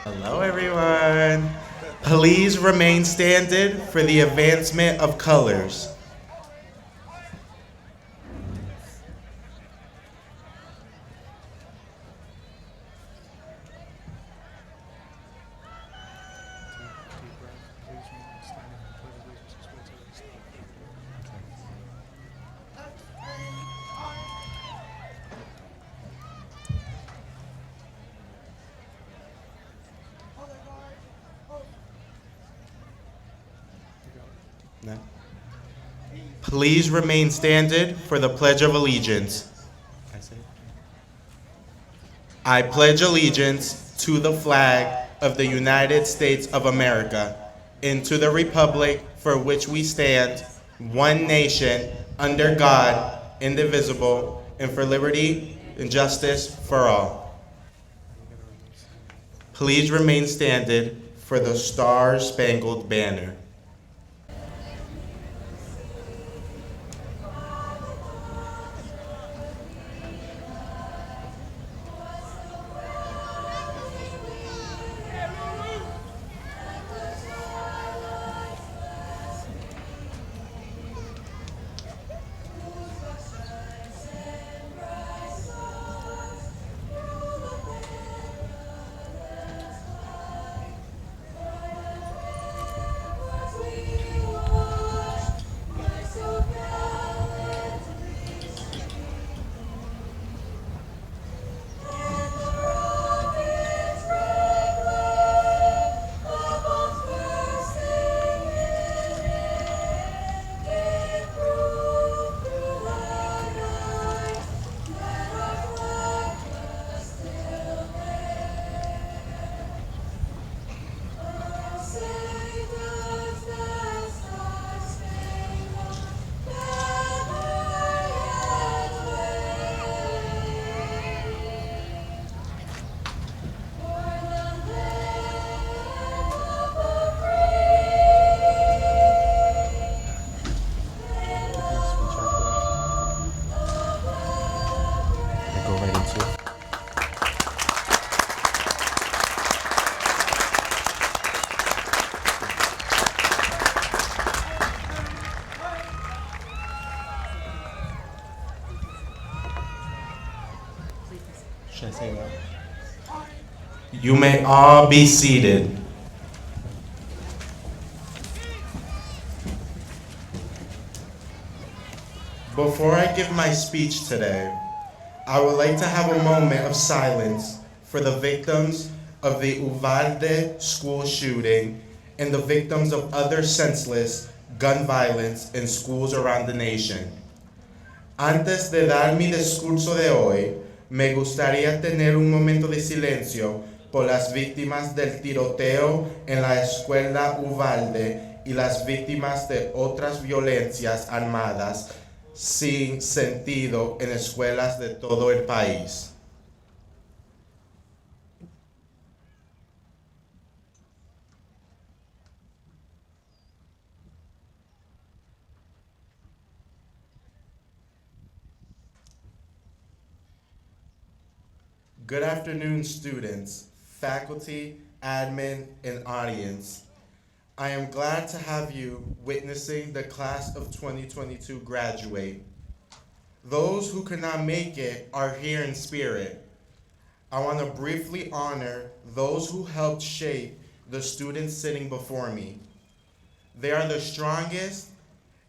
Hello, everyone. Please remain standing for the advancement of colors. No. Please remain standing for the Pledge of Allegiance. I pledge allegiance to the flag of the United States of America and to the republic for which we stand, one nation, under God, indivisible, and for liberty and justice for all. Please remain standing for the Star-Spangled Banner. Go right into it. Should I say that? You may all be seated. Before I give my speech today, I would like to have a moment of silence for the victims of the Uvalde school shooting and the victims of other senseless gun violence in schools around the nation. Antes de dar mi discurso de hoy, me gustaría tener un momento de silencio por las víctimas del tiroteo en la escuela Uvalde y las víctimas de otras violencias armadas sin sentido en escuelas de todo el país. Good afternoon, students, faculty, admin, and audience. I am glad to have you witnessing the class of 2022 graduate. Those who could not make it are here in spirit. I want to briefly honor those who helped shape the students sitting before me. They are the strongest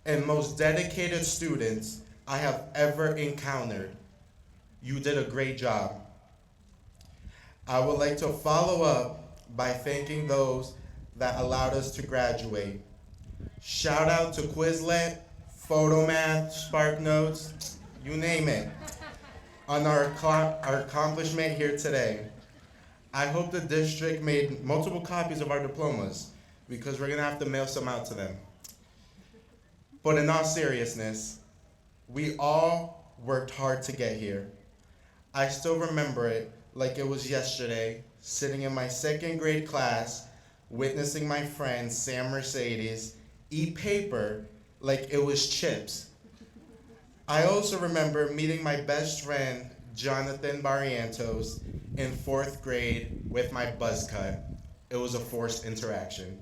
and most dedicated students I have ever encountered. You did a great job. I would like to follow up by thanking those that allowed us to graduate. Shout out to Quizlet, Photomath, SparkNotes, you name it, on our accomplishment here today. I hope the district made multiple copies of our diplomas because we're gonna have to mail some out to them. But in all seriousness, we all worked hard to get here. I still remember it like it was yesterday, sitting in my second grade class, witnessing my friend Sam Mercedes eat paper like it was chips. I also remember meeting my best friend, Jonathan Barrientos, in fourth grade with my buzz cut. It was a forced interaction.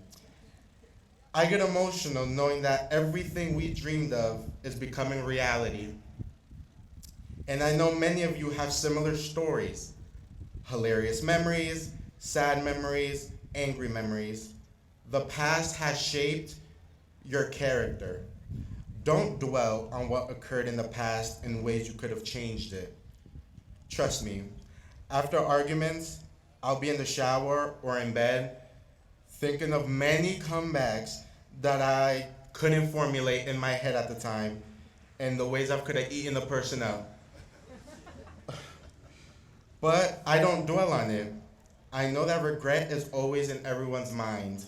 I get emotional knowing that everything we dreamed of is becoming reality. And I know many of you have similar stories, hilarious memories, sad memories, angry memories. The past has shaped your character. Don't dwell on what occurred in the past in ways you could have changed it. Trust me, after arguments, I'll be in the shower or in bed thinking of many comebacks that I couldn't formulate in my head at the time and the ways I could have eaten the person out. But I don't dwell on it. I know that regret is always in everyone's mind.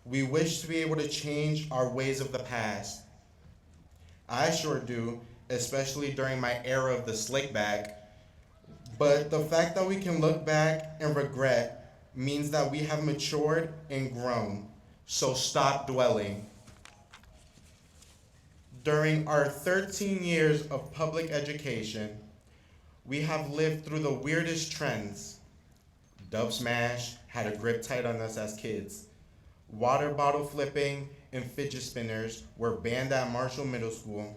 We wish to be able to change our ways of the past. I sure do, especially during my era of the slick back. But the fact that we can look back and regret means that we have matured and grown. So stop dwelling. During our 13 years of public education, we have lived through the weirdest trends. Dub smash had a grip tight on us as kids. Water bottle flipping and fidget spinners were banned at Marshall Middle School.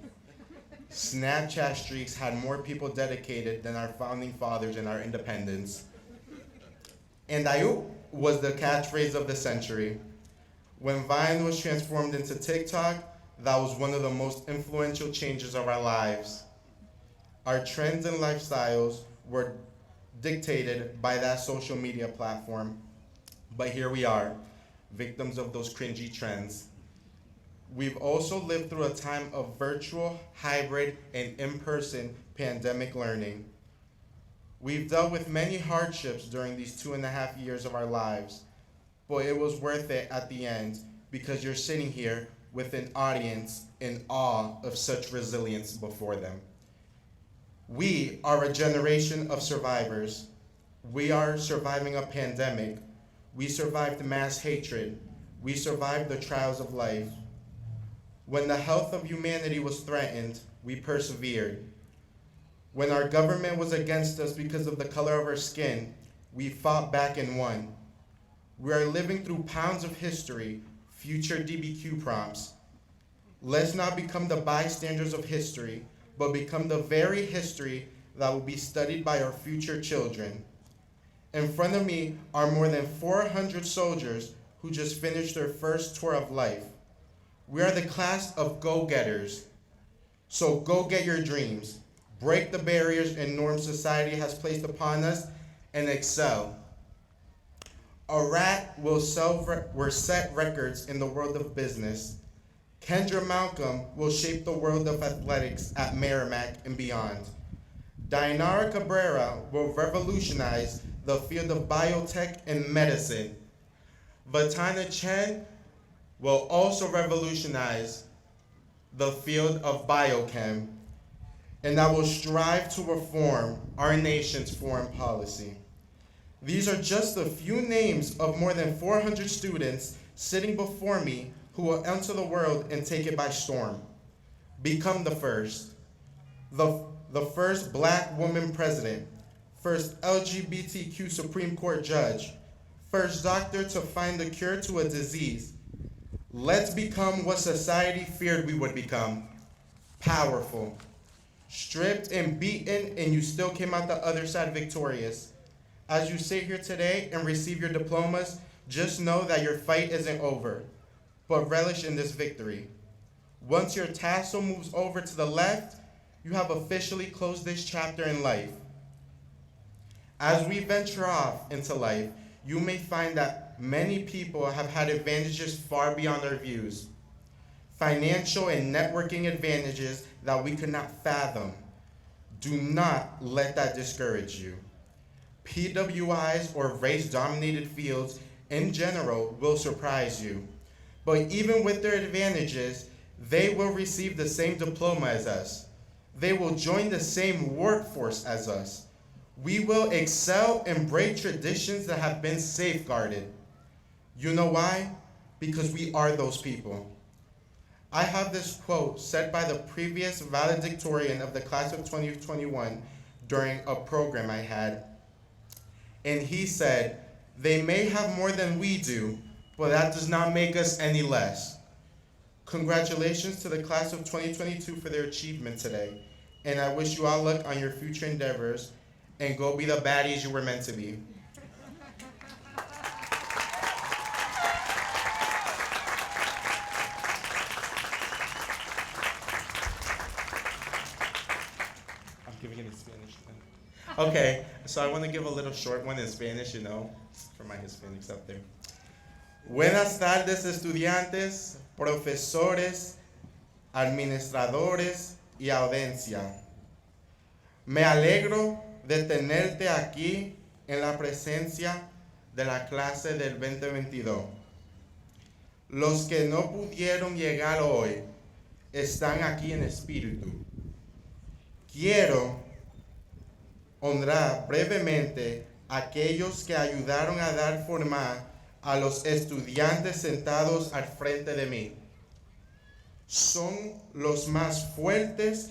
Snapchat streaks had more people dedicated than our founding fathers and our independence. And Ayuk was the catchphrase of the century. When Vine was transformed into TikTok, that was one of the most influential changes of our lives. Our trends and lifestyles were dictated by that social media platform. But here we are, victims of those cringy trends. We've also lived through a time of virtual, hybrid, and in-person pandemic learning. We've dealt with many hardships during these 2.5 years of our lives, but it was worth it at the end because you're sitting here with an audience in awe of such resilience before them. We are a generation of survivors. We are surviving a pandemic. We survived mass hatred. We survived the trials of life. When the health of humanity was threatened, we persevered. When our government was against us because of the color of our skin, we fought back and won. We are living through pounds of history, future DBQ prompts. Let's not become the bystanders of history, but become the very history that will be studied by our future children. In front of me are more than 400 soldiers who just finished their first tour of life. We are the class of go-getters. So go get your dreams, break the barriers and norms society has placed upon us, and excel. A rat will set records in the world of business. Kendra Malcolm will shape the world of athletics at Merrimack and beyond. Dainara Cabrera will revolutionize the field of biotech and medicine. Vatana Chen will also revolutionize the field of biochem, and I will strive to reform our nation's foreign policy. These are just a few names of more than 400 students sitting before me who will enter the world and take it by storm. Become the first. The first Black woman president, first LGBTQ Supreme Court judge, first doctor to find a cure to a disease. Let's become what society feared we would become, powerful. Stripped and beaten, and you still came out the other side victorious. As you sit here today and receive your diplomas, just know that your fight isn't over, but relish in this victory. Once your tassel moves over to the left, you have officially closed this chapter in life. As we venture off into life, you may find that many people have had advantages far beyond our views. Financial and networking advantages that we could not fathom. Do not let that discourage you. PWIs or race-dominated fields in general will surprise you. But even with their advantages, they will receive the same diploma as us. They will join the same workforce as us. We will excel and break traditions that have been safeguarded. You know why? Because we are those people. I have this quote said by the previous valedictorian of the class of 2021 during a program I had. And he said, They may have more than we do, but that does not make us any less. Congratulations to the class of 2022 for their achievement today, and I wish you all luck on your future endeavors, and go be the baddies you were meant to be. I'm giving it in Spanish then. Okay, so I want to give a little short one in Spanish, for my Hispanics out there. Buenas tardes, estudiantes, profesores, administradores y audiencia. Me alegro de tenerte aquí en la presencia de la clase del 2022. Los que no pudieron llegar hoy están aquí en espíritu. Quiero honrar brevemente a aquellos que ayudaron a dar forma a los estudiantes sentados al frente de mí. Son los más fuertes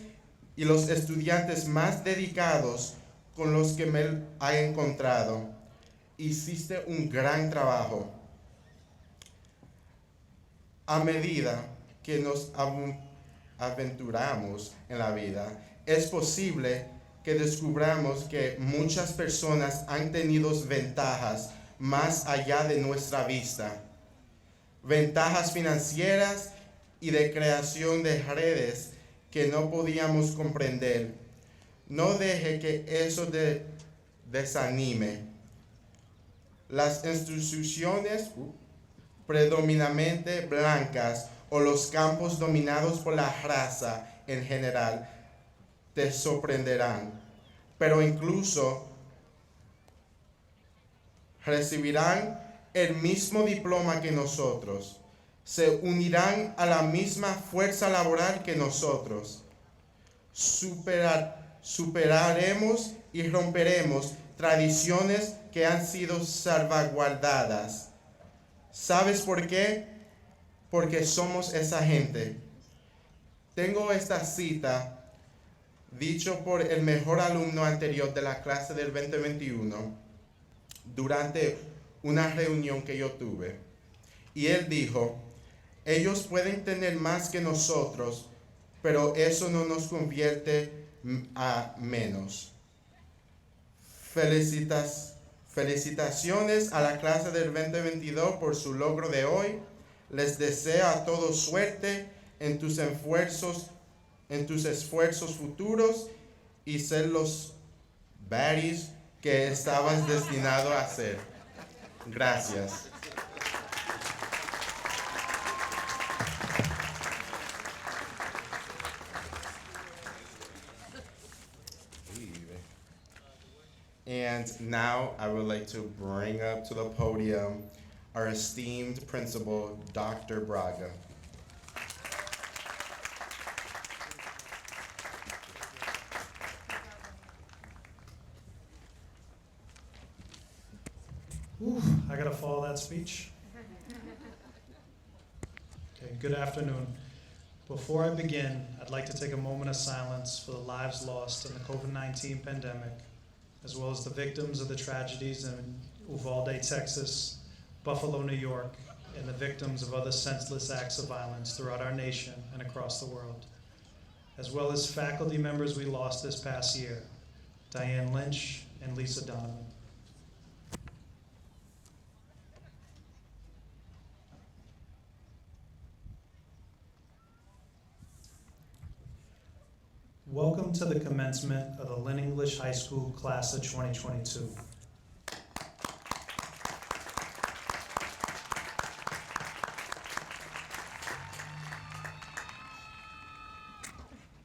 y los estudiantes más dedicados con los que me he encontrado. Hiciste un gran trabajo. A medida que nos aventuramos en la vida, es posible que descubramos que muchas personas han tenido ventajas más allá de nuestra vista. Ventajas financieras y de creación de redes que no podíamos comprender. No deje que eso desanime. Las instituciones predominantemente blancas o los campos dominados por la raza en general te sorprenderán, pero incluso recibirán el mismo diploma que nosotros, se unirán a la misma fuerza laboral que nosotros. Superaremos y romperemos tradiciones que han sido salvaguardadas. ¿Sabes por qué? Porque somos esa gente. Tengo esta cita dicho por el mejor alumno anterior de la clase del 2021 durante una reunión que yo tuve. Y él dijo: ellos pueden tener más que nosotros, pero eso no nos convierte a menos. Felicitaciones a la clase del 2022 por su logro de hoy. Les deseo a todos suerte en tus esfuerzos futuros y ser los baddies que estabas destinado a ser. Gracias. And now I would like to bring up to the podium our esteemed principal, Dr. Braga. I gotta follow that speech. Okay, good afternoon. Before I begin, I'd like to take a moment of silence for the lives lost in the COVID-19 pandemic, as well as the victims of the tragedies in Uvalde, Texas, Buffalo, New York, and the victims of other senseless acts of violence throughout our nation and across the world, as well as faculty members we lost this past year, Diane Lynch and Lisa Donovan. Welcome to the commencement of the Lynn English High School class of 2022.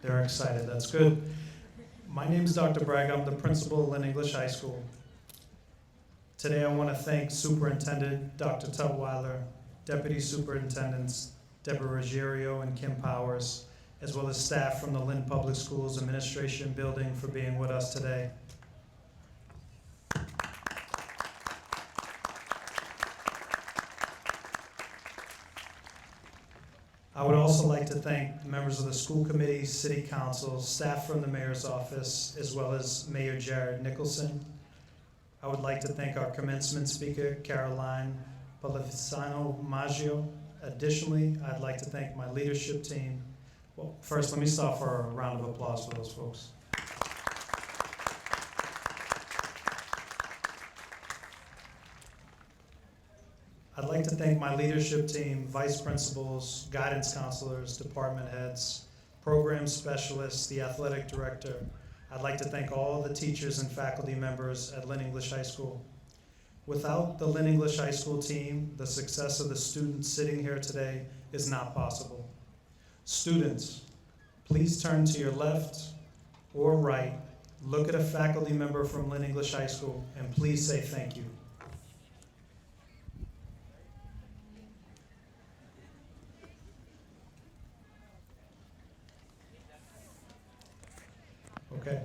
They're excited, that's good. My name is Dr. Braga, I'm the principal of Lynn English High School. Today I want to thank Superintendent Dr. Tutwiler, Deputy Superintendents Deborah Ruggiero and Kim Powers, as well as staff from the Lynn Public Schools Administration Building for being with us today. I would also like to thank members of the school committee, city council, staff from the mayor's office, as well as Mayor Jared Nicholson. I would like to thank our commencement speaker, Caroline Palavisano Maggio. Additionally, I'd like to thank my leadership team. Well, first, let me start for a round of applause for those folks. I'd like to thank my leadership team, vice principals, guidance counselors, department heads, program specialists, the athletic director. I'd like to thank all the teachers and faculty members at Lynn English High School. Without the Lynn English High School team, the success of the students sitting here today is not possible. Students, please turn to your left or right, look at a faculty member from Lynn English High School, and please say thank you. Okay.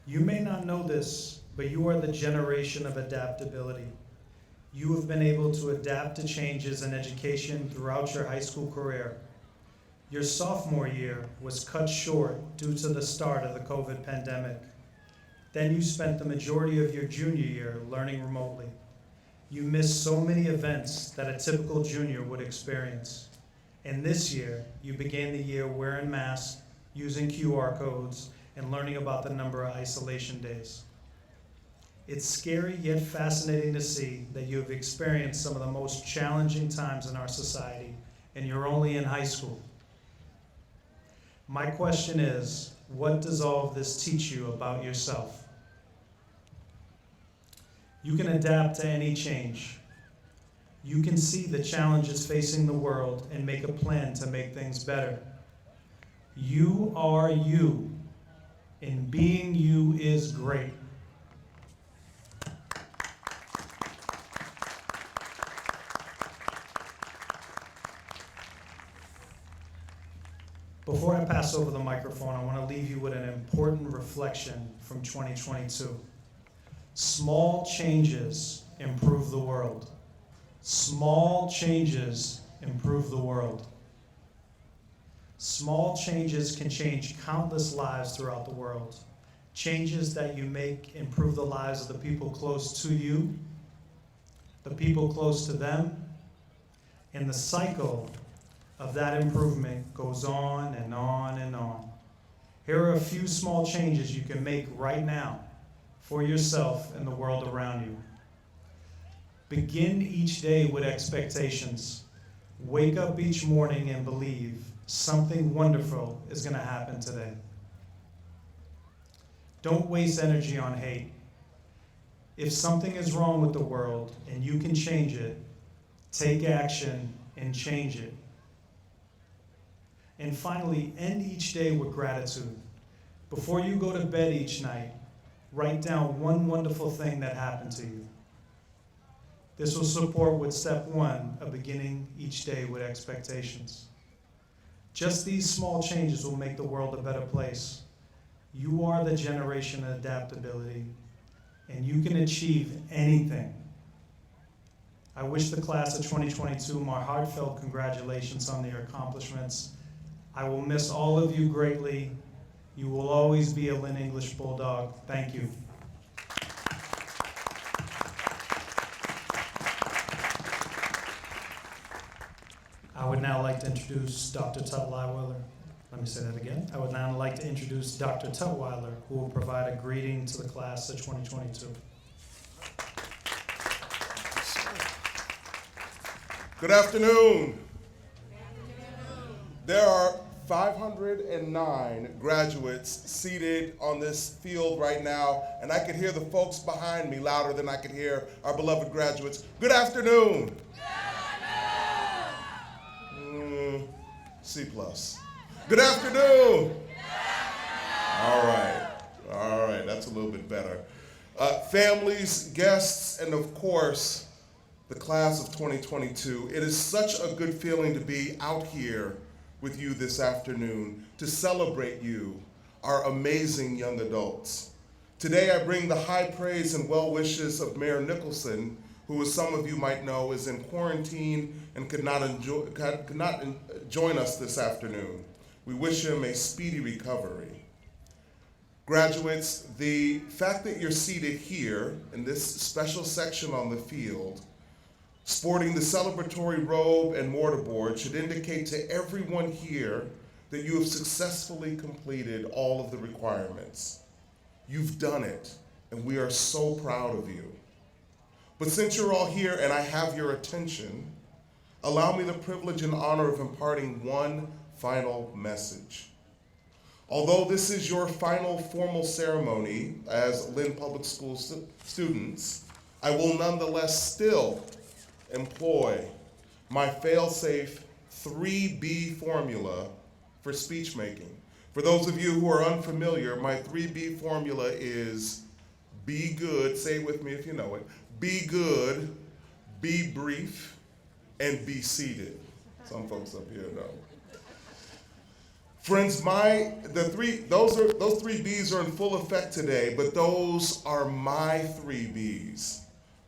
You may not know this, but you are the generation of adaptability. You have been able to adapt to changes in education throughout your high school career. Your sophomore year was cut short due to the start of the COVID pandemic. Then you spent the majority of your junior year learning remotely. You missed so many events that a typical junior would experience. And this year, you began the year wearing masks, using QR codes, and learning about the number of isolation days. It's scary yet fascinating to see that you have experienced some of the most challenging times in our society, and you're only in high school. My question is, what does all of this teach you about yourself? You can adapt to any change. You can see the challenges facing the world and make a plan to make things better. You are you, and being you is great. Before I pass over the microphone, I want to leave you with an important reflection from 2022. Small changes improve the world. Small changes improve the world. Small changes can change countless lives throughout the world. Changes that you make improve the lives of the people close to you, the people close to them, and the cycle of that improvement goes on and on and on. Here are a few small changes you can make right now for yourself and the world around you. Begin each day with expectations. Wake up each morning and believe something wonderful is going to happen today. Don't waste energy on hate. If something is wrong with the world and you can change it, take action and change it. And finally, end each day with gratitude. Before you go to bed each night, write down one wonderful thing that happened to you. This will support with step 1 of beginning each day with expectations. Just these small changes will make the world a better place. You are the generation of adaptability, and you can achieve anything. I wish the class of 2022 my heartfelt congratulations on their accomplishments. I will miss all of you greatly. You will always be a Lynn English Bulldog. Thank you. I would now like to introduce Dr. Tutwiler. Let me say that again. I would now like to introduce Dr. Tutwiler, who will provide a greeting to the class of 2022. Good afternoon. There are 509 graduates seated on this field right now, and I could hear the folks behind me louder than I could hear our beloved graduates. Good afternoon. C+. Good afternoon. All right, that's a little bit better. Families, guests, and of course, the class of 2022. It is such a good feeling to be out here with you this afternoon to celebrate you, our amazing young adults. Today I bring the high praise and well wishes of Mayor Nicholson, who, as some of you might know, is in quarantine and could not join us this afternoon. We wish him a speedy recovery. Graduates, the fact that you're seated here in this special section on the field, sporting the celebratory robe and mortarboard, should indicate to everyone here that you have successfully completed all of the requirements. You've done it, and we are so proud of you. But since you're all here and I have your attention, allow me the privilege and honor of imparting one final message. Although this is your final formal ceremony as Lynn Public School students, I will nonetheless still employ my fail-safe 3B formula for speech making. For those of you who are unfamiliar, my 3B formula is be good, say it with me if you know it, be good, be brief, and be seated. Some folks up here know. Friends, those three B's are in full effect today, but those are my 3 B's.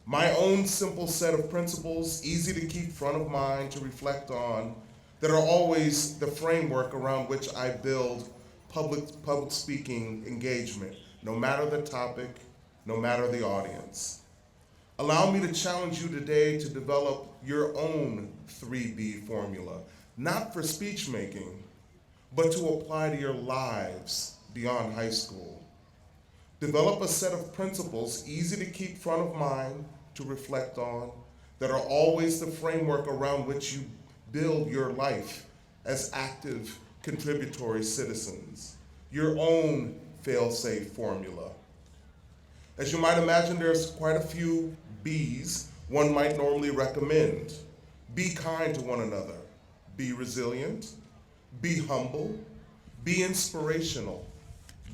My own simple set of principles, easy to keep front of mind, to reflect on, that are always the framework around which I build public speaking engagement, no matter the topic, no matter the audience. Allow me to challenge you today to develop your own 3B formula, not for speech making, but to apply to your lives beyond high school. Develop a set of principles easy to keep front of mind, to reflect on, that are always the framework around which you build your life as active, contributory citizens. Your own fail-safe formula. As you might imagine, there's quite a few B's one might normally recommend. Be kind to one another. Be resilient. Be humble. Be inspirational.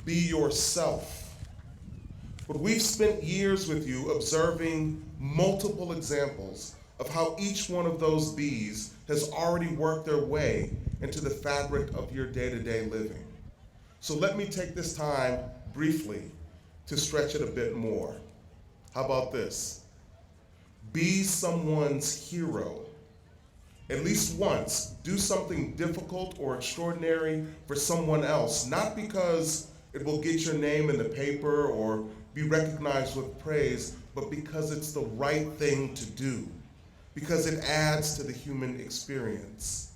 Be yourself. But we've spent years with you observing multiple examples of how each one of those B's has already worked their way into the fabric of your day-to-day living. So let me take this time briefly to stretch it a bit more. How about this? Be someone's hero. At least once, do something difficult or extraordinary for someone else, not because it will get your name in the paper or be recognized with praise, but because it's the right thing to do, because it adds to the human experience.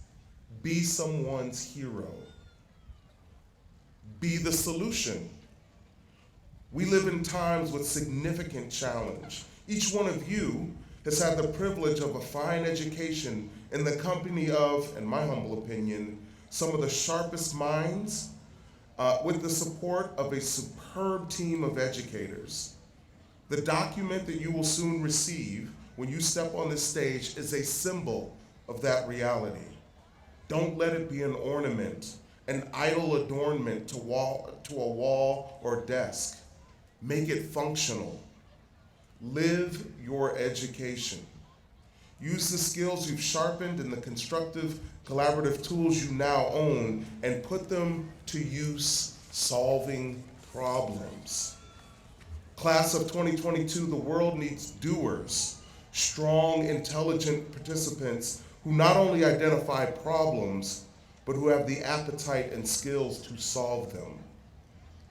Be someone's hero. Be the solution. We live in times with significant challenge. Each one of you has had the privilege of a fine education in the company of, in my humble opinion, some of the sharpest minds, with the support of a superb team of educators. The document that you will soon receive when you step on this stage is a symbol of that reality. Don't let it be an ornament, an idle adornment to a wall or desk. Make it functional. Live your education. Use the skills you've sharpened and the constructive, collaborative tools you now own and put them to use solving problems. Class of 2022, the world needs doers, strong, intelligent participants who not only identify problems, but who have the appetite and skills to solve them.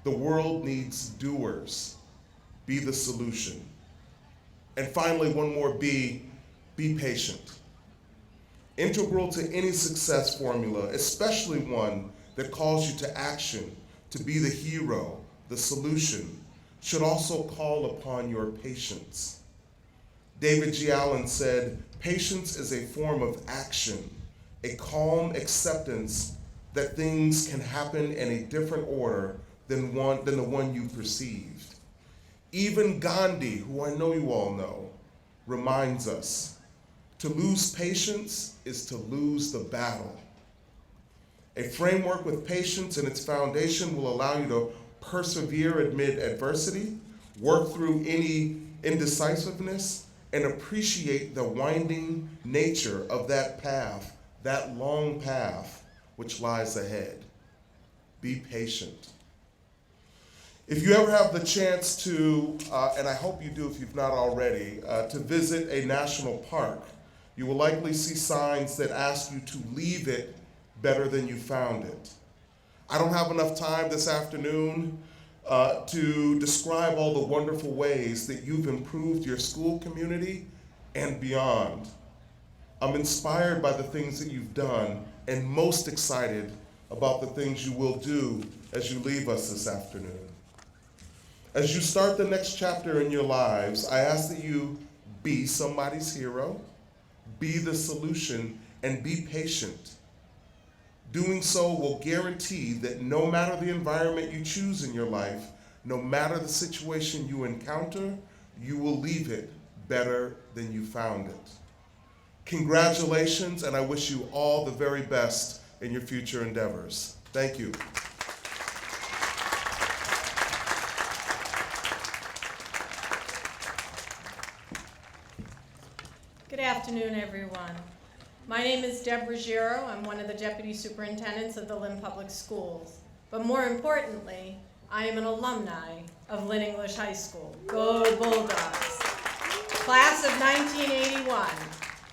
The world needs doers. Be the solution. And finally, one more B, be patient. Integral to any success formula, especially one that calls you to action, to be the hero, the solution, should also call upon your patience. David G. Allen said, patience is a form of action, a calm acceptance that things can happen in a different order than the one you perceived. Even Gandhi, who I know you all know, reminds us, to lose patience is to lose the battle. A framework with patience in its foundation will allow you to persevere amid adversity, work through any indecisiveness, and appreciate the winding nature of that path, that long path which lies ahead. Be patient. If you ever have the chance to, and I hope you do if you've not already, to visit a national park, you will likely see signs that ask you to leave it better than you found it. I don't have enough time this afternoon to describe all the wonderful ways that you've improved your school community and beyond. I'm inspired by the things that you've done and most excited about the things you will do as you leave us this afternoon. As you start the next chapter in your lives, I ask that you be somebody's hero, be the solution, and be patient. Doing so will guarantee that no matter the environment you choose in your life, no matter the situation you encounter, you will leave it better than you found it. Congratulations, and I wish you all the very best in your future endeavors. Thank you. Good afternoon, everyone. My name is Deborah Giro. I'm one of the deputy superintendents of the Lynn Public Schools. But more importantly, I am an alumni of Lynn English High School. Go Bulldogs! Class of 1981.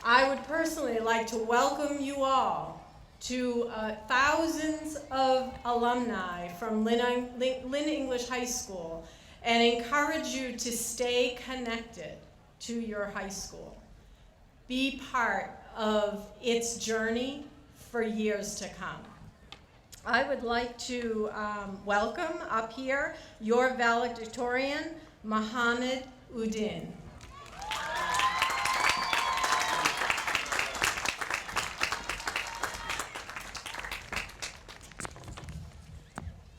I would personally like to welcome you all to thousands of alumni from Lynn English High School and encourage you to stay connected to your high school. Be part of its journey for years to come. I would like to welcome up here your valedictorian, Mohammed Udin.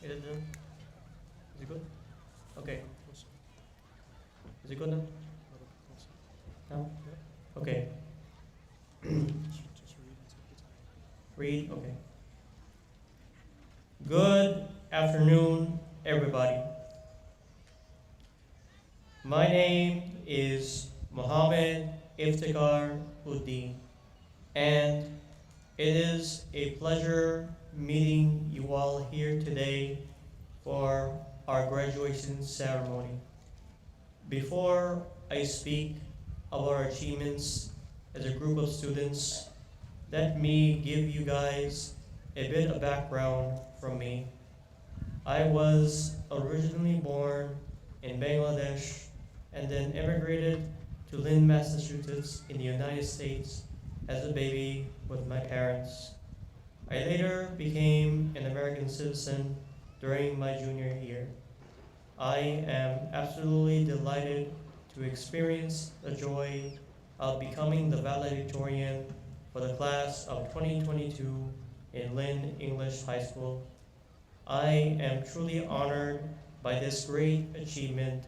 Is it done? Is it good? Okay. Is it good now? No? Okay. Read? Okay. Good afternoon, everybody. My name is Mohammed Iftikhar Uddin, and it is a pleasure meeting you all here today for our graduation ceremony. Before I speak of our achievements as a group of students, let me give you guys a bit of background from me. I was originally born in Bangladesh and then immigrated to Lynn, Massachusetts in the United States as a baby with my parents. I later became an American citizen during my junior year. I am absolutely delighted to experience the joy of becoming the valedictorian for the class of 2022 in Lynn English High School. I am truly honored by this great achievement,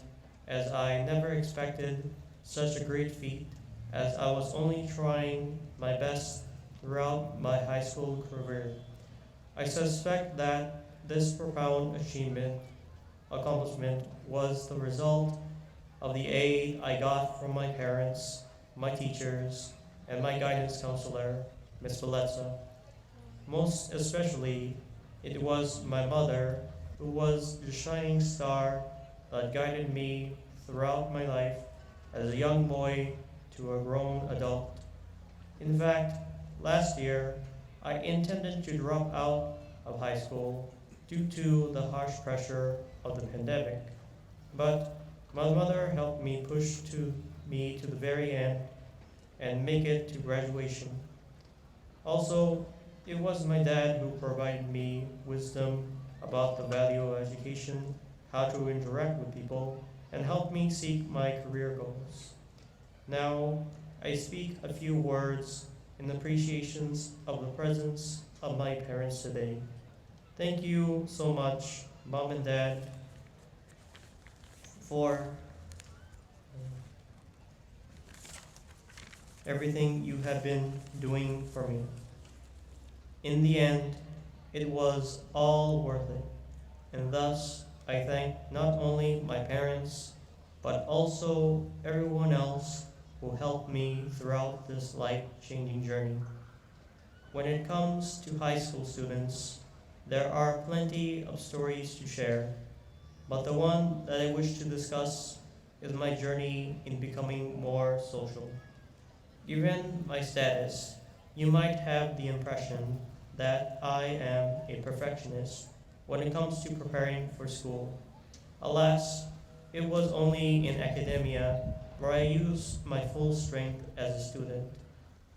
as I never expected such a great feat, as I was only trying my best throughout my high school career. I suspect that this profound accomplishment was the result of the aid I got from my parents, my teachers, and my guidance counselor, Ms. Valetza. Most especially, it was my mother who was the shining star that guided me throughout my life as a young boy to a grown adult. In fact, last year, I intended to drop out of high school due to the harsh pressure of the pandemic, but my mother helped me push me to the very end and make it to graduation. Also, it was my dad who provided me wisdom about the value of education, how to interact with people, and helped me seek my career goals. Now, I speak a few words in appreciations of the presence of my parents today. Thank you so much, Mom and Dad, for everything you have been doing for me. In the end, it was all worth it, and thus I thank not only my parents, but also everyone else who helped me throughout this life-changing journey. When it comes to high school students, there are plenty of stories to share, but the one that I wish to discuss is my journey in becoming more social. Given my status, you might have the impression that I am a perfectionist when it comes to preparing for school. Alas, it was only in academia where I used my full strength as a student.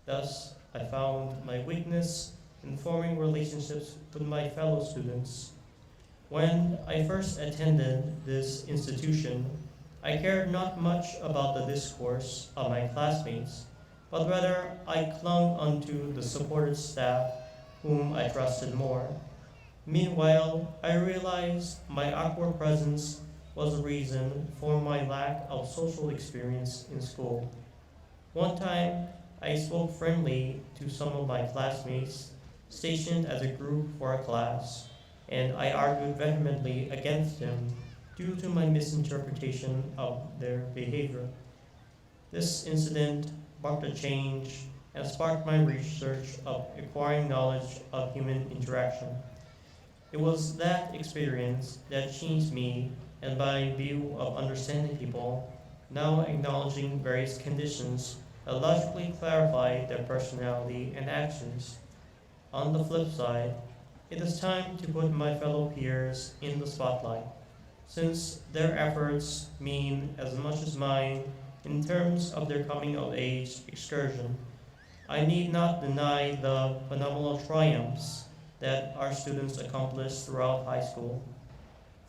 Thus, I found my weakness in forming relationships with my fellow students. When I first attended this institution, I cared not much about the discourse of my classmates, but rather I clung unto the supported staff whom I trusted more. Meanwhile, I realized my awkward presence was a reason for my lack of social experience in school. One time, I spoke friendly to some of my classmates stationed as a group for a class, and I argued vehemently against them due to my misinterpretation of their behavior. This incident marked a change and sparked my research of acquiring knowledge of human interaction. It was that experience that changed me and my view of understanding people, now acknowledging various conditions that logically clarify their personality and actions. On the flip side, it is time to put my fellow peers in the spotlight, since their efforts mean as much as mine in terms of their coming of age excursion. I need not deny the phenomenal triumphs that our students accomplished throughout high school.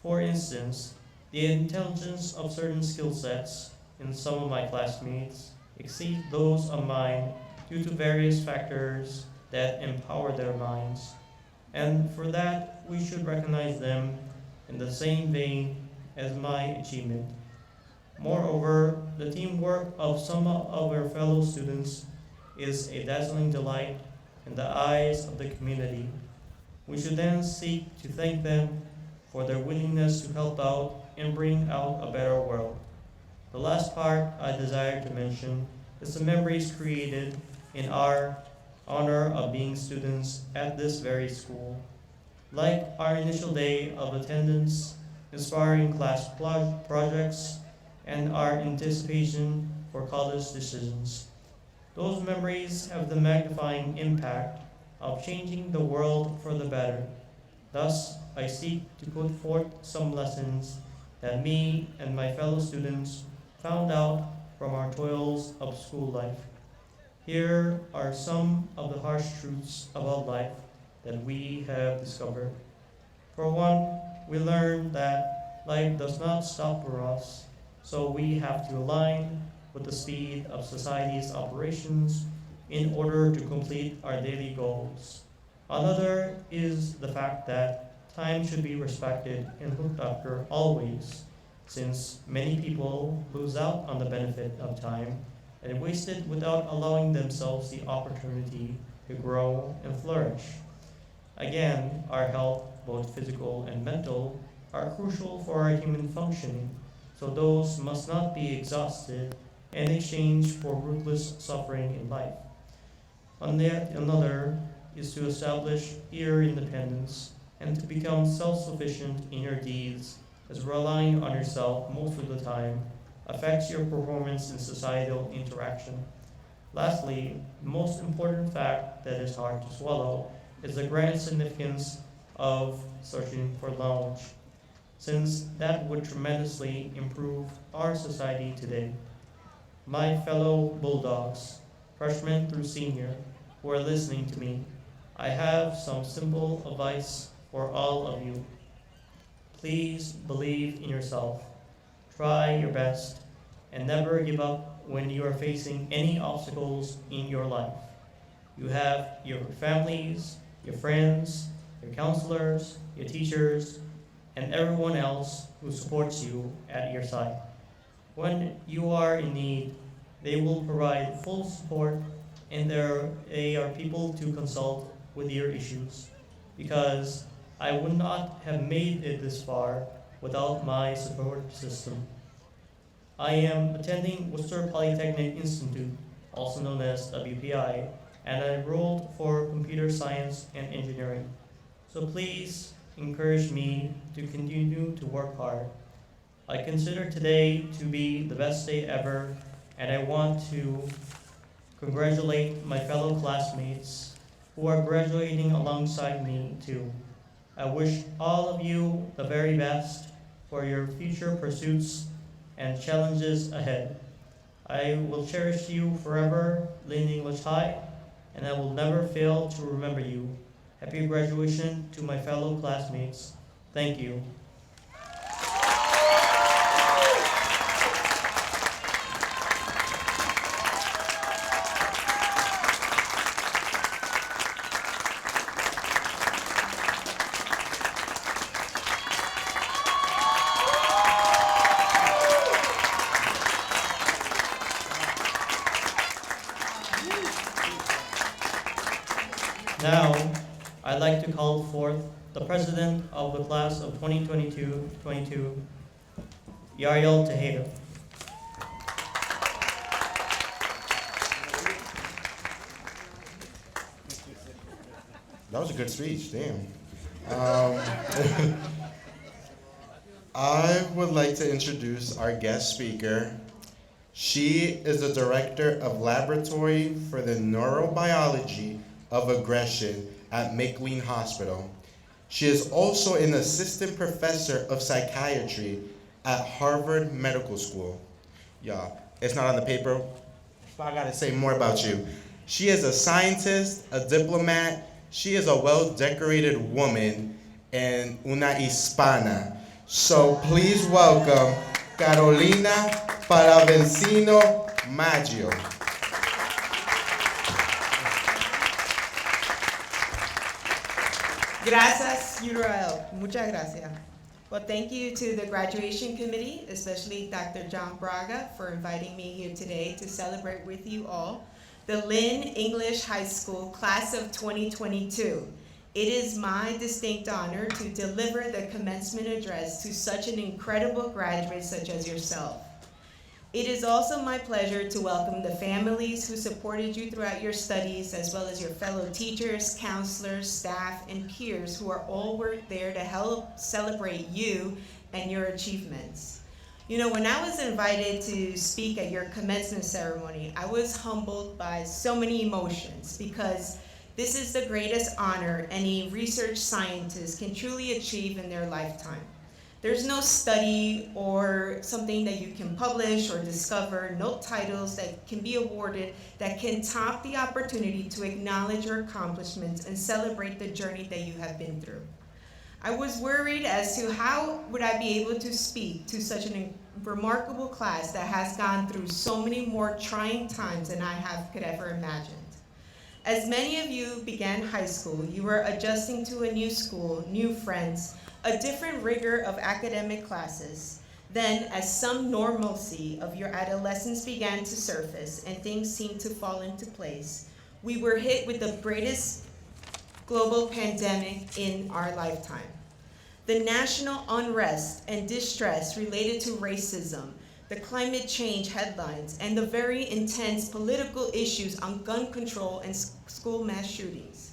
For instance, the intelligence of certain skill sets in some of my classmates exceed those of mine due to various factors that empower their minds. And for that, we should recognize them in the same vein as my achievement. Moreover, the teamwork of some of our fellow students is a dazzling delight in the eyes of the community. We should then seek to thank them for their willingness to help out and bring out a better world. The last part I desire to mention is the memories created in our honor of being students at this very school. Like our initial day of attendance, inspiring class projects, and our anticipation for college decisions. Those memories have the magnifying impact of changing the world for the better. Thus, I seek to put forth some lessons that me and my fellow students found out from our toils of school life. Here are some of the harsh truths about life that we have discovered. For one, we learned that life does not stop for us, so we have to align with the speed of society's operations in order to complete our daily goals. Another is the fact that time should be respected and looked after always, since many people lose out on the benefit of time and waste it without allowing themselves the opportunity to grow and flourish. Again, our health, both physical and mental, are crucial for our human functioning, so those must not be exhausted in exchange for ruthless suffering in life. Another is to establish inner independence and to become self-sufficient in your deeds, as relying on yourself most of the time affects your performance in societal interaction. Lastly, the most important fact that is hard to swallow is the grand significance of searching for knowledge, since that would tremendously improve our society today. My fellow Bulldogs, freshmen through senior, who are listening to me, I have some simple advice for all of you. Please believe in yourself, try your best, and never give up when you are facing any obstacles in your life. You have your families, your friends, your counselors, your teachers, and everyone else who supports you at your side. When you are in need, they will provide full support, and they are people to consult with your issues, because I would not have made it this far without my support system. I am attending Worcester Polytechnic Institute, also known as WPI, and I enrolled for computer science and engineering. So please encourage me to continue to work hard. I consider today to be the best day ever, and I want to congratulate my fellow classmates who are graduating alongside me too. I wish all of you the very best, for your future pursuits and challenges ahead. I will cherish you forever, Lynn English High, and I will never fail to remember you. Happy graduation to my fellow classmates. Thank you. Now, I'd like to call forth the president of the class of 2022, Yael Tejeda. That was a good speech, damn. I would like to introduce our guest speaker. She is the director of laboratory for the neurobiology of aggression at McLean Hospital. She is also an assistant professor of psychiatry at Harvard Medical School. Yeah, it's not on the paper, but I gotta say more about you. She is a scientist, a diplomat. She is a well-decorated woman and una hispana. So please welcome Carolina Paravecino Maggio. Gracias, Uriel. Muchas gracias. Well, thank you to the graduation committee, especially Dr. John Braga, for inviting me here today to celebrate with you all the Lynn English High School class of 2022. It is my distinct honor to deliver the commencement address to such an incredible graduate such as yourself. It is also my pleasure to welcome the families who supported you throughout your studies, as well as your fellow teachers, counselors, staff, and peers who are all there to help celebrate you and your achievements. You know, when I was invited to speak at your commencement ceremony, I was humbled by so many emotions because this is the greatest honor any research scientist can truly achieve in their lifetime. There's no study or something that you can publish or discover, no titles that can be awarded that can top the opportunity to acknowledge your accomplishments and celebrate the journey that you have been through. I was worried as to how would I be able to speak to such a remarkable class that has gone through so many more trying times than I could ever imagined. As many of you began high school, you were adjusting to a new school, new friends, a different rigor of academic classes. Then, as some normalcy of your adolescence began to surface and things seemed to fall into place, we were hit with the greatest global pandemic in our lifetime. The national unrest and distress related to racism, the climate change headlines, and the very intense political issues on gun control and school mass shootings.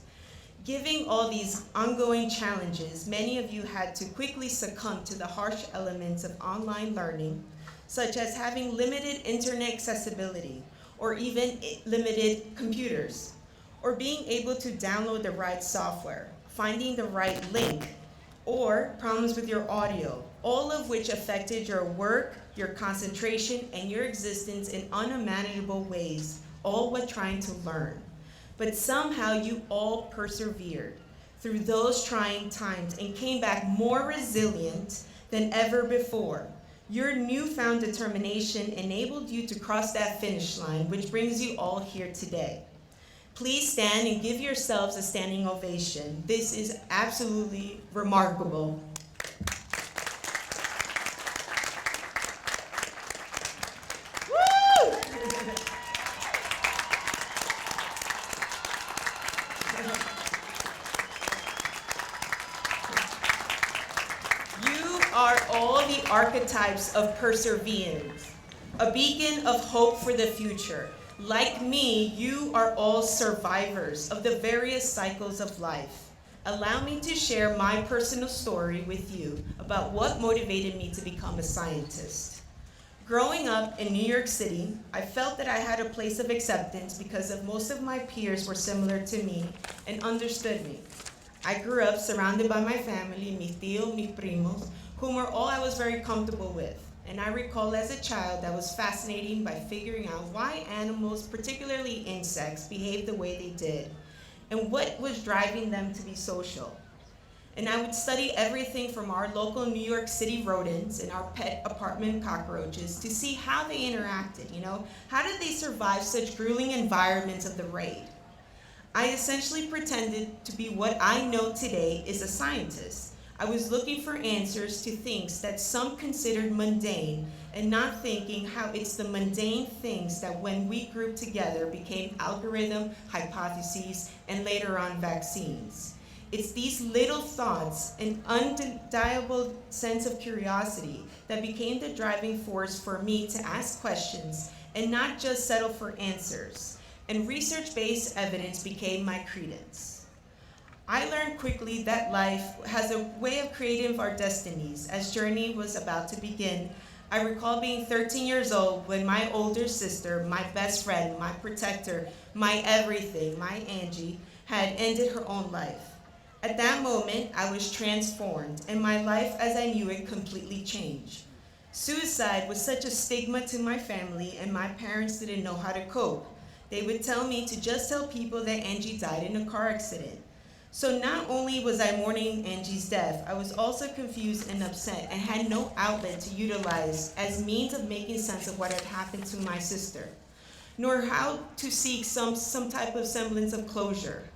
Given all these ongoing challenges, many of you had to quickly succumb to the harsh elements of online learning, such as having limited internet accessibility, or even limited computers, or being able to download the right software, finding the right link, or problems with your audio, all of which affected your work, your concentration, and your existence in unimaginable ways, all while trying to learn. But somehow you all persevered through those trying times and came back more resilient than ever before. Your newfound determination enabled you to cross that finish line, which brings you all here today. Please stand and give yourselves a standing ovation. This is absolutely remarkable. Woo! You are all the archetypes of perseverance, a beacon of hope for the future. Like me, you are all survivors of the various cycles of life. Allow me to share my personal story with you about what motivated me to become a scientist. Growing up in New York City, I felt that I had a place of acceptance because most of my peers were similar to me and understood me. I grew up surrounded by my family, mis tíos, mis primos, whom were all I was very comfortable with. And I recall as a child that was fascinating by figuring out why animals, particularly insects, behaved the way they did, and what was driving them to be social. And I would study everything from our local New York City rodents and our pet apartment cockroaches to see how they interacted, How did they survive such grueling environments of the raid? I essentially pretended to be what I know today is a scientist. I was looking for answers to things that some considered mundane and not thinking how it's the mundane things that when we grouped together became algorithm, hypotheses, and later on vaccines. It's these little thoughts and undeniable sense of curiosity that became the driving force for me to ask questions and not just settle for answers. And research-based evidence became my credence. I learned quickly that life has a way of creating our destinies. As journey was about to begin, I recall being 13 years old when my older sister, my best friend, my protector, my everything, my Angie, had ended her own life. At that moment, I was transformed, and my life as I knew it completely changed. Suicide was such a stigma to my family, and my parents didn't know how to cope. They would tell me to just tell people that Angie died in a car accident. So not only was I mourning Angie's death, I was also confused and upset and had no outlet to utilize as means of making sense of what had happened to my sister, nor how to seek some type of semblance of closure.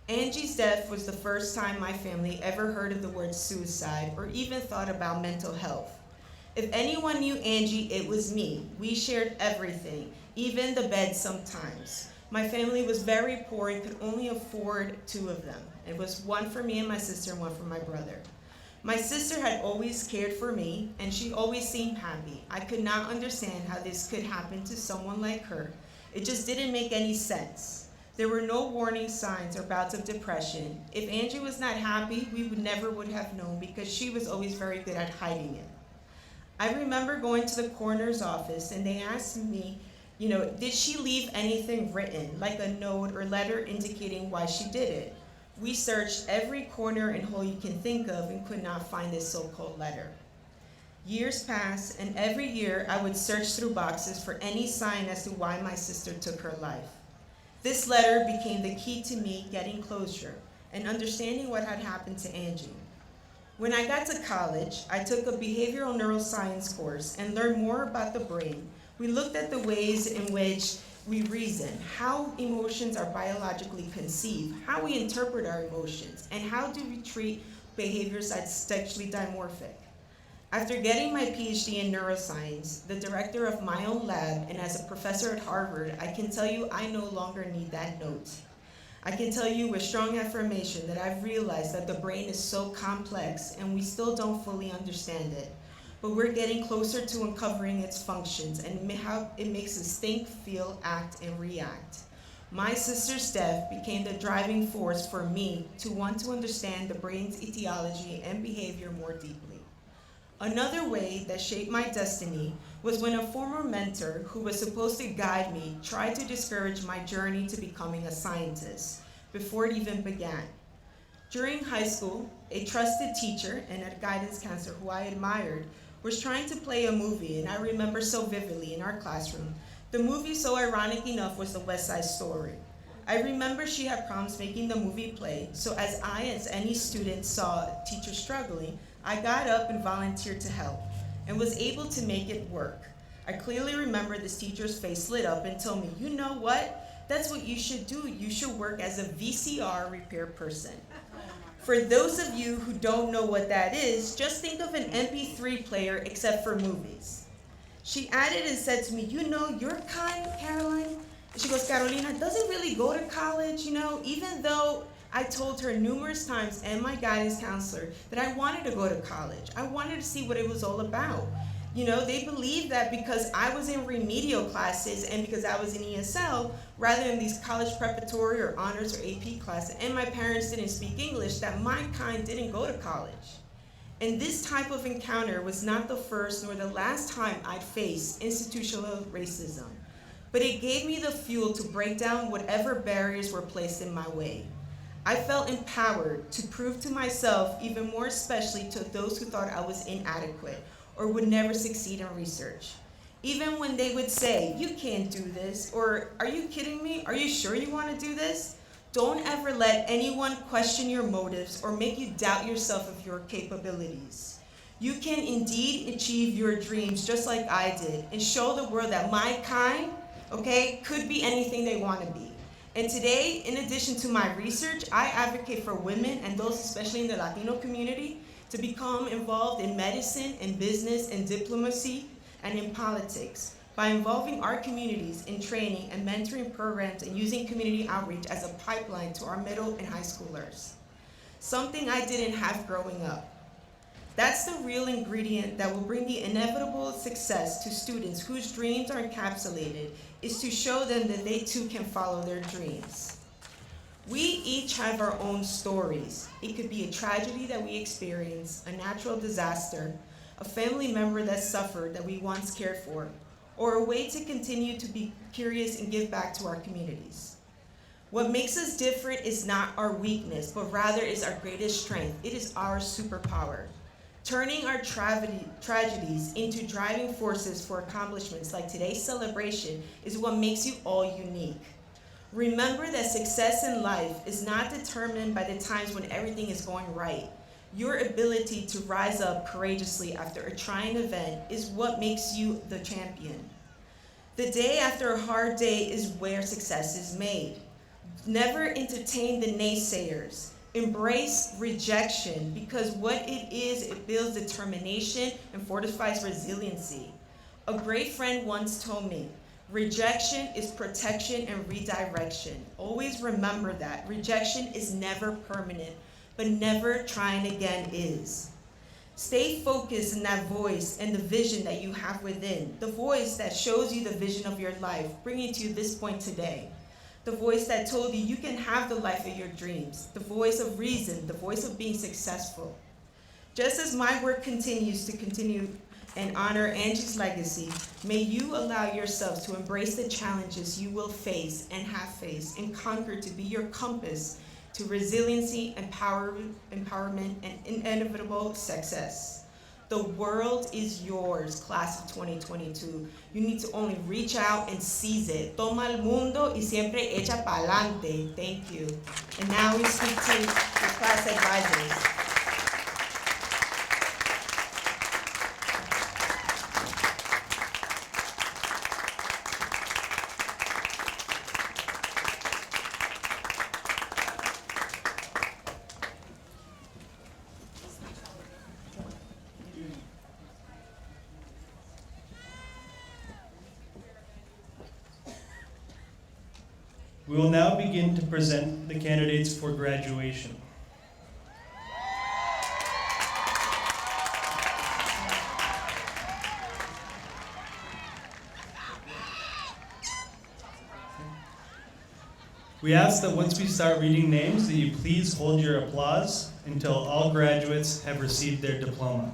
Angie's death was the first time my family ever heard of the word suicide or even thought about mental health. If anyone knew Angie, it was me. We shared everything, even the bed sometimes. My family was very poor and could only afford 2 of them. It was one for me and my sister and one for my brother. My sister had always cared for me, and she always seemed happy. I could not understand how this could happen to someone like her. It just didn't make any sense. There were no warning signs or bouts of depression. If Angie was not happy, we never would have known because she was always very good at hiding it. I remember going to the coroner's office and they asked me, did she leave anything written, like a note or letter indicating why she did it? We searched every corner and hole you can think of and could not find this so-called letter. Years passed, and every year I would search through boxes for any sign as to why my sister took her life. This letter became the key to me getting closure and understanding what had happened to Angie. When I got to college, I took a behavioral neuroscience course and learned more about the brain. We looked at the ways in which we reason, how emotions are biologically conceived, how we interpret our emotions, and how do we treat behaviors that's sexually dimorphic. After getting my PhD in neuroscience, the director of my own lab, and as a professor at Harvard, I can tell you I no longer need that note. I can tell you with strong affirmation that I've realized that the brain is so complex and we still don't fully understand it. But we're getting closer to uncovering its functions and how it makes us think, feel, act, and react. My sister's death became the driving force for me to want to understand the brain's etiology and behavior more deeply. Another way that shaped my destiny was when a former mentor who was supposed to guide me tried to discourage my journey to becoming a scientist before it even began. During high school, a trusted teacher and a guidance counselor who I admired was trying to play a movie, and I remember so vividly in our classroom. The movie, so ironic enough, was the West Side Story. I remember she had promised making the movie play, so as any student saw a teacher struggling, I got up and volunteered to help, and was able to make it work. I clearly remember this teacher's face lit up and told me, you know what? That's what you should do. You should work as a VCR repair person. For those of you who don't know what that is, just think of an MP3 player except for movies. She added and said to me, you know, your kind, Caroline, she goes, Carolina doesn't really go to college, even though I told her numerous times and my guidance counselor that I wanted to go to college. I wanted to see what it was all about. They believed that because I was in remedial classes and because I was in ESL, rather than these college preparatory or honors or AP classes, and my parents didn't speak English, that my kind didn't go to college. And this type of encounter was not the first nor the last time I'd faced institutional racism, but it gave me the fuel to break down whatever barriers were placed in my way. I felt empowered to prove to myself, even more especially to those who thought I was inadequate or would never succeed in research. Even when they would say, "You can't do this," or "Are you kidding me? Are you sure you want to do this?" Don't ever let anyone question your motives or make you doubt yourself of your capabilities. You can indeed achieve your dreams just like I did and show the world that my kind, okay, could be anything they want to be. And today, in addition to my research, I advocate for women and those especially in the Latino community to become involved in medicine, in business, in diplomacy, and in politics by involving our communities in training and mentoring programs and using community outreach as a pipeline to our middle and high schoolers. Something I didn't have growing up. That's the real ingredient that will bring the inevitable success to students whose dreams are encapsulated, is to show them that they too can follow their dreams. We each have our own stories. It could be a tragedy that we experience, a natural disaster, a family member that suffered that we once cared for, or a way to continue to be curious and give back to our communities. What makes us different is not our weakness, but rather is our greatest strength. It is our superpower. Turning our tragedies into driving forces for accomplishments like today's celebration is what makes you all unique. Remember that success in life is not determined by the times when everything is going right. Your ability to rise up courageously after a trying event is what makes you the champion. The day after a hard day is where success is made. Never entertain the naysayers. Embrace rejection, because what it is, it builds determination and fortifies resiliency. A great friend once told me, rejection is protection and redirection. Always remember that. Rejection is never permanent, but never trying again is. Stay focused in that voice and the vision that you have within, the voice that shows you the vision of your life, bringing to you this point today. The voice that told you you can have the life of your dreams, the voice of reason, the voice of being successful. Just as my work continues to continue and honor Angie's legacy, may you allow yourselves to embrace the challenges you will face and have faced and conquer to be your compass to resiliency, empowerment, and inevitable success. The world is yours, class of 2022. You need to only reach out and seize it. Toma el mundo y siempre echa pa'lante. Thank you. And now we speak to the class advisors. We will now begin to present the candidates for graduation. We ask that once we start reading names, that you please hold your applause until all graduates have received their diploma.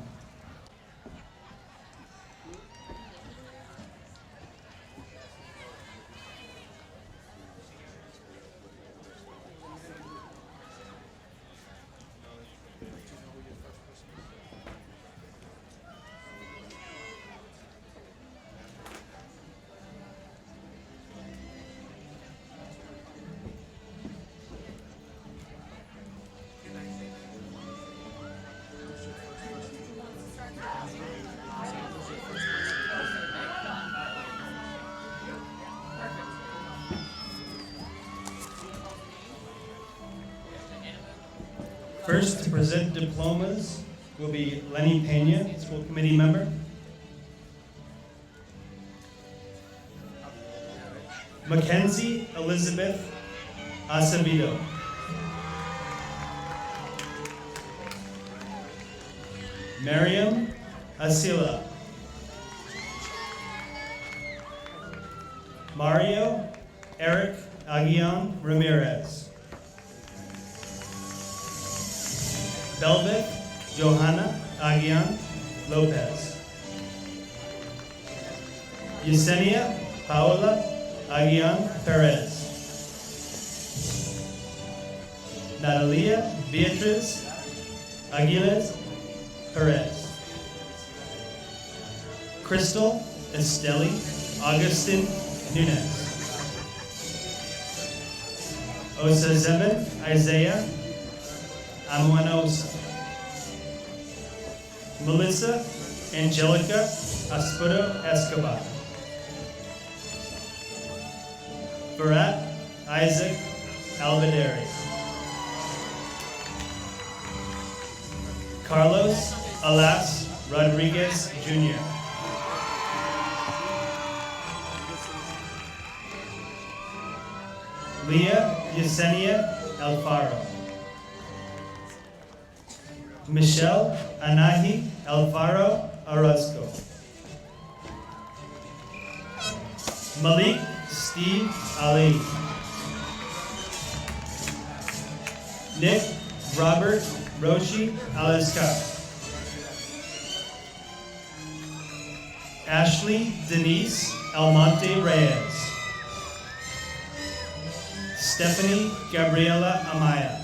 First to present diplomas will be Lenny Pena, school committee member. Mackenzie Elizabeth Acevedo. Miriam Asila. Mario Eric Aguian Ramirez. Belveth Johanna Aguian Lopez. Yesenia Paola Aguian Perez. Natalia Beatriz Aguiles Perez. Crystal Esteli Augustin Nunez. Osazemen Isaiah Amuanosa. Melissa Angelica Aspudo Escobar. Barat Isaac Albaderi. Carlos Alas Rodriguez Jr. Leah Yesenia Alfaro. Michelle Anahi Alfaro Orozco. Malik Steve Ali. Nick Robert Roshi Aliskar. Ashley Denise Almonte Reyes. Stephanie Gabriela Amaya.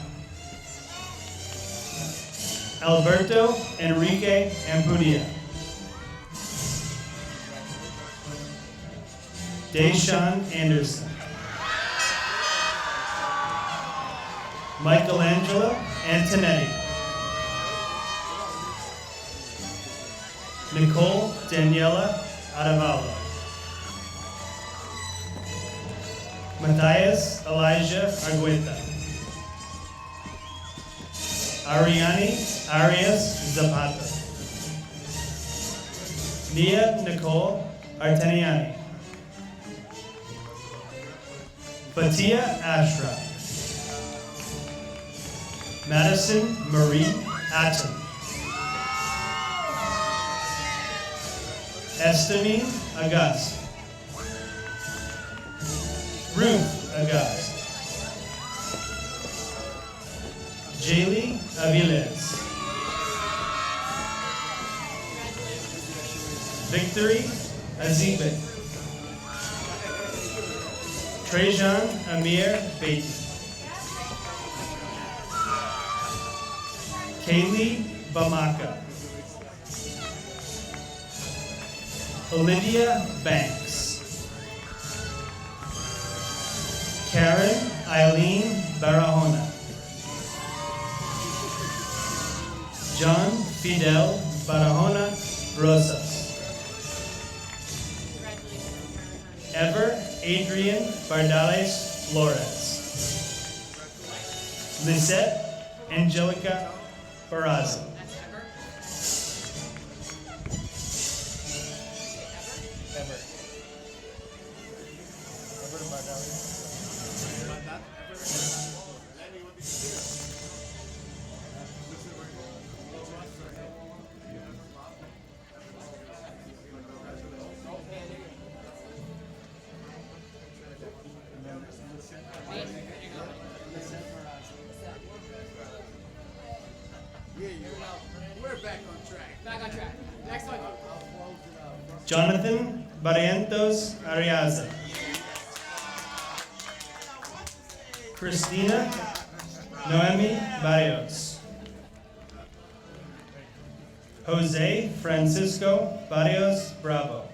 Alberto Enrique Ampudia. Deshaun Anderson. Michelangelo Antonetti. Nicole Daniela Arevalo. Matthias Elijah Argueta. Ariani Arias Zapata. Nia Nicole Arteniani. Fatia Ashra. Madison Marie Atten. Estamine August. Ruth August. Jaylee Aviles. Victory Azibek. Trajan Amir Beatty. Kaylee Bamaka. Olivia Banks. Karen Eileen Barahona. John Fidel Barahona Rosas. Ever Adrian Bardales Flores. Lisette Angelica Barraza. We're back on track. Back on track. Next one. Jonathan Barrientos Ariaza. Christina Noemi Barrios. Jose Francisco Barrios Bravo.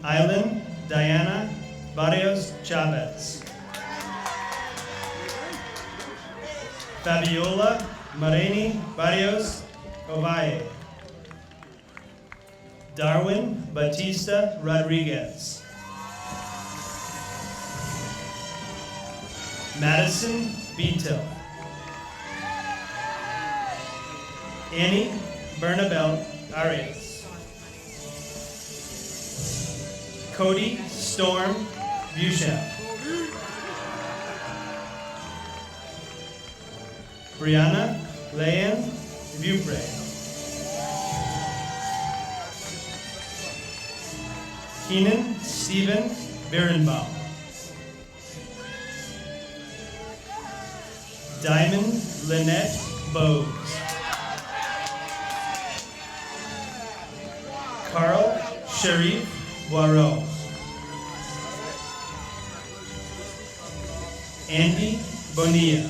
Island Diana Barrios Chavez. Fabiola Marini Barrios Ovalle. Darwin Batista Rodriguez. Madison Beato. Annie Bernabel Arias. Cody Storm Buchel. Brianna Leanne Vupre. Keenan Stephen Berenbaum. Diamond Lynette Bowes. Carl Sharif Boireau. Andy Bonilla.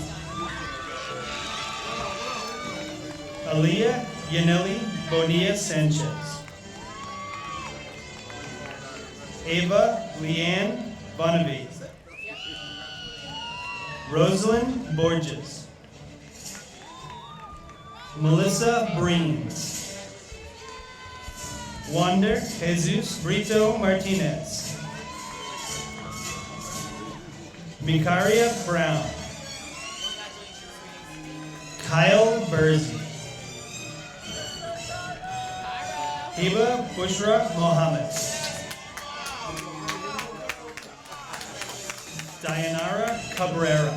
Aliyah Yaneli Bonilla Sanchez. Ava Leanne Bonavie. Rosalind Borges. Melissa Breens. Wander Jesus Brito Martinez. Mikaria Brown. Kyle Burzy. Hiba Bushra Mohammed. Dayanara Cabrera.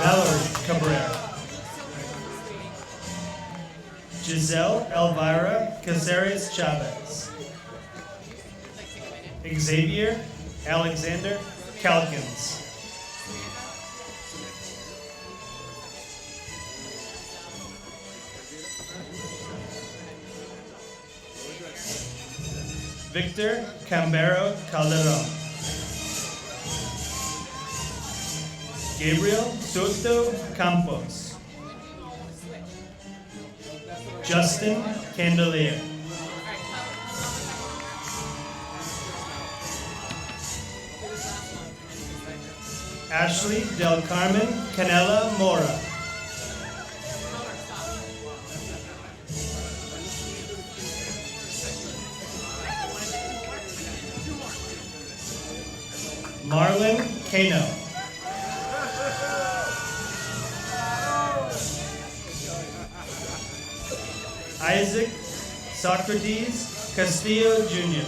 Valerie Cabrera. Giselle Elvira Caceres Chavez. Xavier Alexander Calkins. Victor Cambero Calderon. Gabriel Soto Campos. Justin Candelier. Ashley Del Carmen Canela Mora. Marlon Cano. Isaac Socrates Castillo Jr.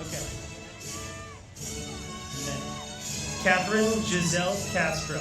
Okay. And then Catherine Giselle Castro.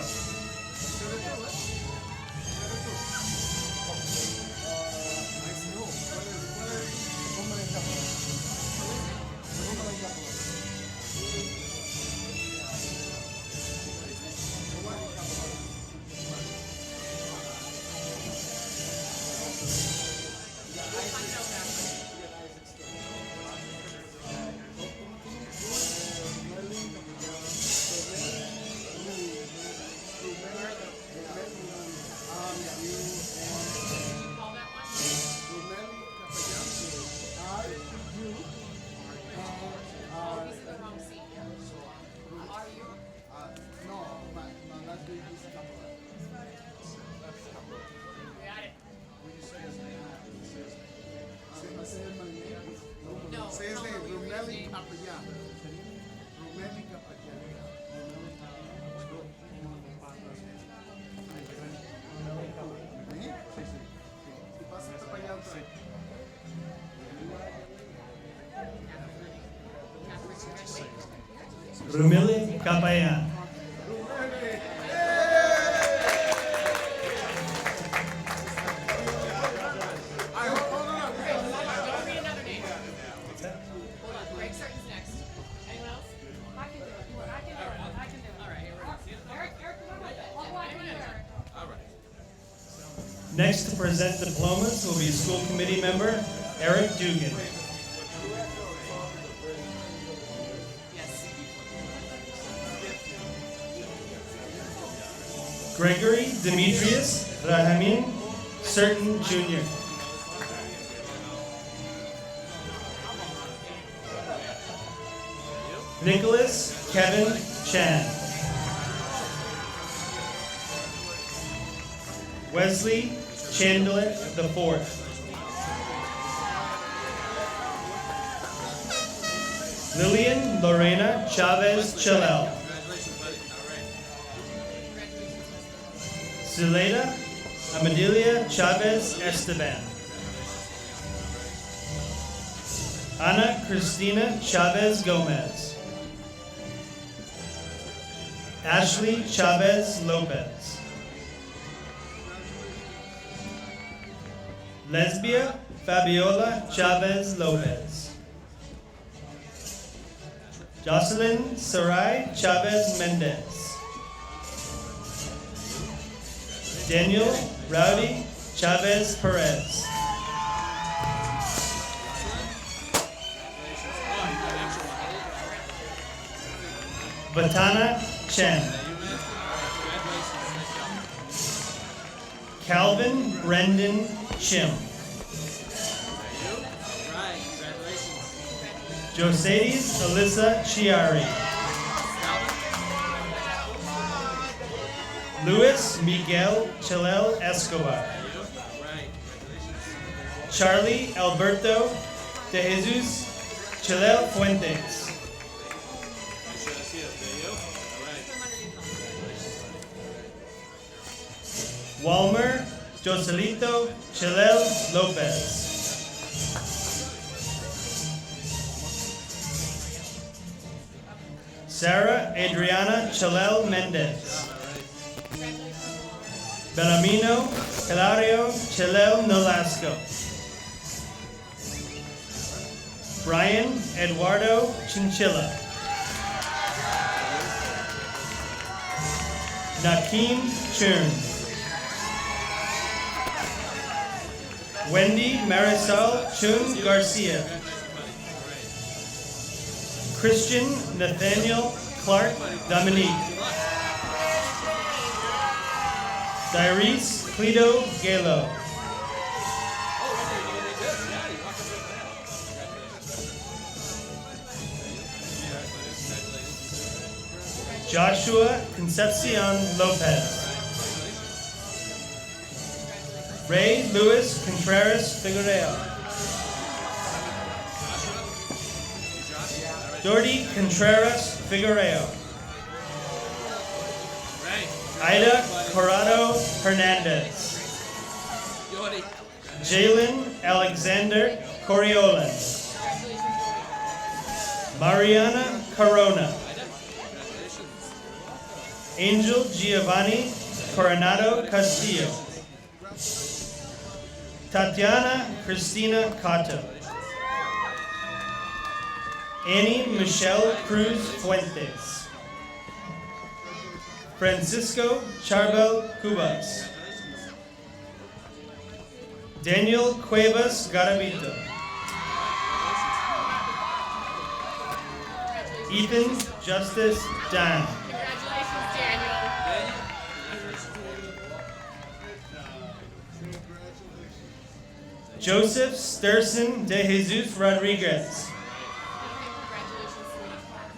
Rumili Kapayan. Next to present diplomas will be school committee member Eric Dugan. Gregory Demetrius Rahamin Certain Jr. Nicholas Kevin Chan. Wesley Chandler IV. Lillian Lorena Chavez Chalel. Zuleida Amadilia Chavez Esteban. Ana Cristina Chavez Gomez. Ashley Chavez Lopez. Lesbia Fabiola Chavez Lopez. Jocelyn Sarai Chavez Mendez. Daniel Rowdy Chavez Perez. Batana Chen. Calvin Brendan Chim. Josades Alyssa Chiari. Luis Miguel Chalel Escobar. Charlie Alberto de Jesus Chalel Fuentes. Walmer Joselito Chalel Lopez. Sarah Adriana Chalel Mendez. Bellamino Hilario Chalel Nolasco. Brian Eduardo Chinchilla. Nakeem Churn. Wendy Marisol Chun Garcia. Christian Nathaniel Clark Dominique. Dyrese Cleto Galo. Joshua Concepcion Lopez. Ray Luis Contreras Figueroa. Jordi Contreras Figueroa. Ida Corrado Hernandez. Jalen Alexander Coriolan. Mariana Corona. Angel Giovanni Coronado Castillo. Tatiana Cristina Cotto. Annie Michelle Cruz Fuentes. Francisco Charbel Cubas. Daniel Cuevas Garavito. Ethan Justice Dan. Congratulations, Daniel. Joseph Sturson de Jesus Rodriguez.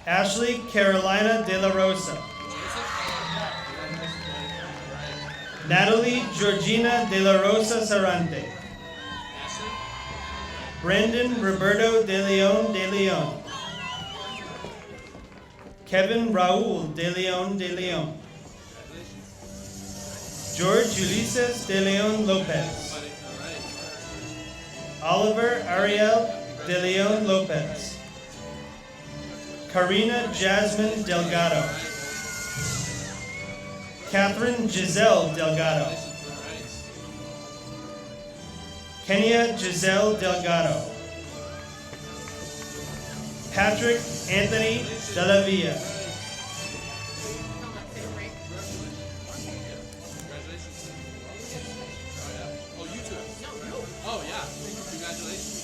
Ashley Carolina de la Rosa. Natalie Georgina de la Rosa Sarante. Brendan Roberto de Leon. Kevin Raul de Leon. George Ulises de Leon Lopez. Oliver Ariel de Leon Lopez. Karina Jasmine Delgado. Catherine Giselle Delgado. Kenya Giselle Delgado. Patrick Anthony Delavia. Oh, yeah. Congratulations.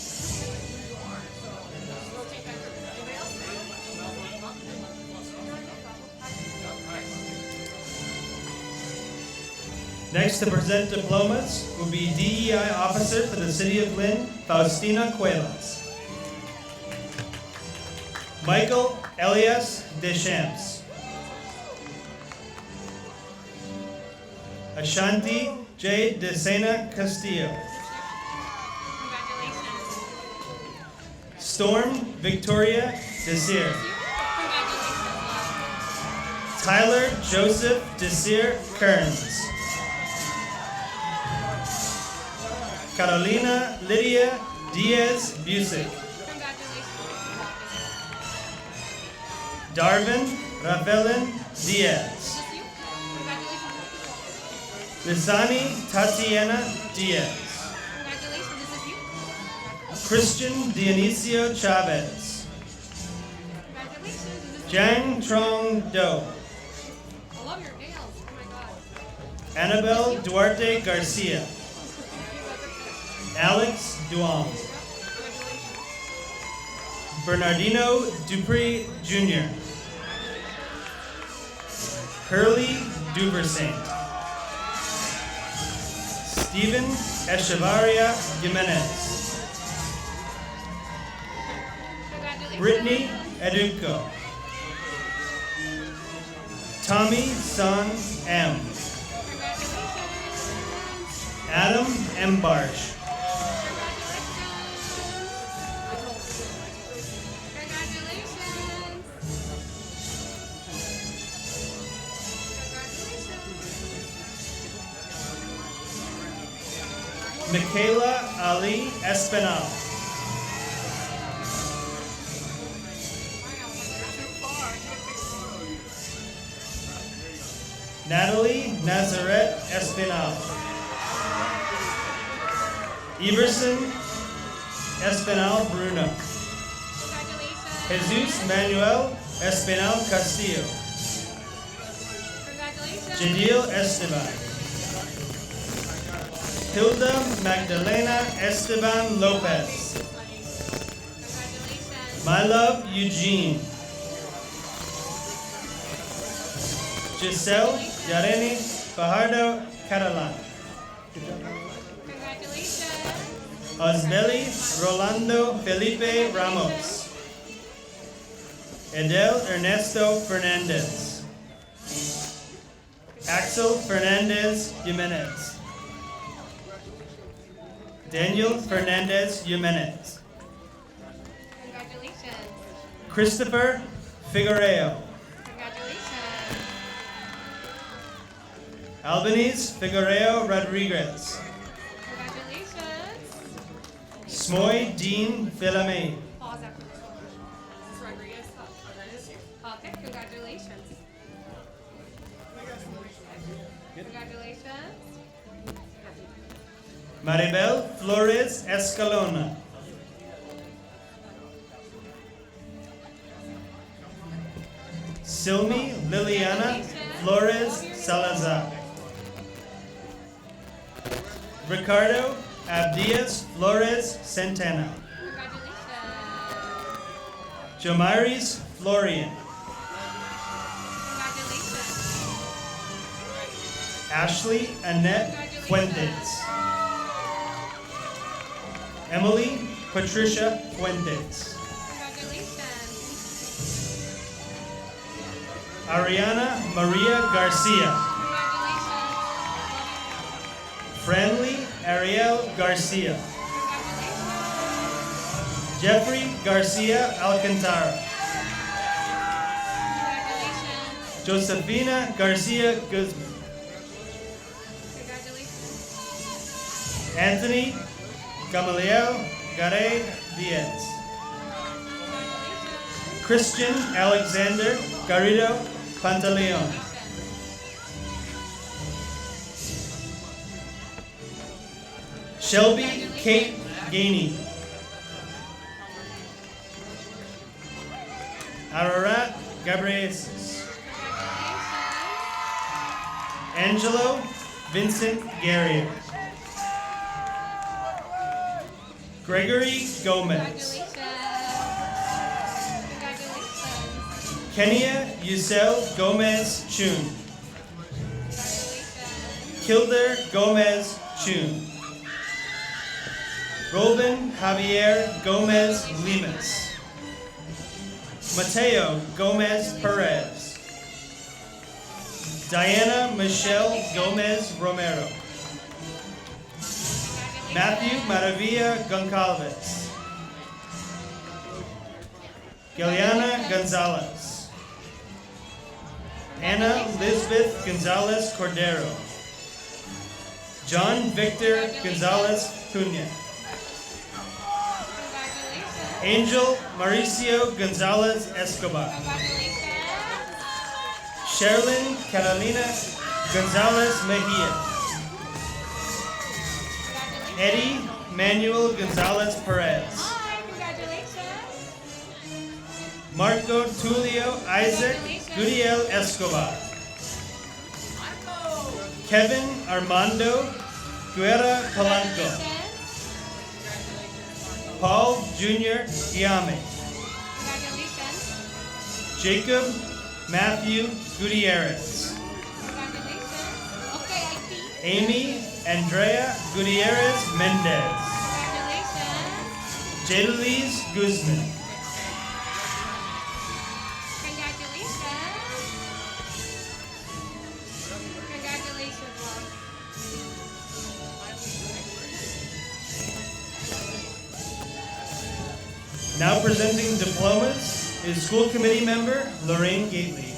Next to present diplomas will be DEI Officer for the City of Lynn, Faustina Cuevas. Michael Elias Deschamps. Ashanti J. Desena Castillo. Storm Victoria Desir. Tyler Joseph Desir Kearns. Carolina Lydia Diaz Busick. Darvin Ravelin Diaz. Lizani Tatiana Diaz. Christian Dionisio Chavez. Jang Trong Do. I love your nails. Oh my god. Annabelle Duarte Garcia. Alex Duong. Bernardino Dupree Jr. Hurley Duversaint. Stephen Echevarria Jimenez. Brittany Edunco. Tommy Son M. Adam M. Barsh. Michaela Ali Espinal. Natalie Nazareth Espinal. Everson Espinal Bruno. Jesus Manuel Espinal Castillo. Jadil Esteban. Hilda Magdalena Esteban Lopez. My love Eugene. Giselle Yareni Fajardo Catalan. Osbeli Rolando Felipe Ramos. Edel Ernesto Fernandez. Axel Fernandez Jimenez. Daniel Fernandez Jimenez. Congratulations. Christopher Figuereo. Congratulations. Albanese Figuereo Rodriguez. Congratulations. Smoy Dean Filame. Pause after this one. This is Rodriguez. Okay, congratulations. Congratulations. Maribel Flores Escalona. Silmi Liliana Flores Salazar. Ricardo Abdias Flores Santana. Congratulations. Jomaris Florian. Congratulations. Ashley Annette Fuentes. Emily Patricia Fuentes. Congratulations. Ariana Maria Garcia. Congratulations. Friendly Ariel Garcia. Congratulations. Jeffrey Garcia Alcantara. Congratulations. Josefina Garcia Guzman. Congratulations. Anthony Gamaliel Garay Diaz. Christian Alexander Garrido Pantaleon. Shelby Kate Gainey. Ararat Gabrieses. Angelo Vincent Garrier. Gregory Gomez. Congratulations. Kenya Yusel Gomez Chun. Kilder Gomez Chun. Robin Javier Gomez Limas. Mateo Gomez Perez. Diana Michelle Gomez Romero. Matthew Maravilla Goncalves. Giliana Gonzalez. Anna Lisbeth Gonzalez Cordero. John Victor Gonzalez Cunha. Angel Mauricio Gonzalez Escobar. Sherilyn Catalina Gonzalez Mejia. Eddie Manuel Gonzalez Perez. Hi, congratulations. Marco Tulio Isaac Gudiel Escobar. Kevin Armando Guerra Polanco. Paul Jr. Iame. Congratulations. Jacob Matthew Gutierrez. Amy Andrea Gutierrez Mendez. Congratulations. Jadalise Guzman. Congratulations. Congratulations, Mom. Now presenting diplomas is school committee member Lorraine Gately.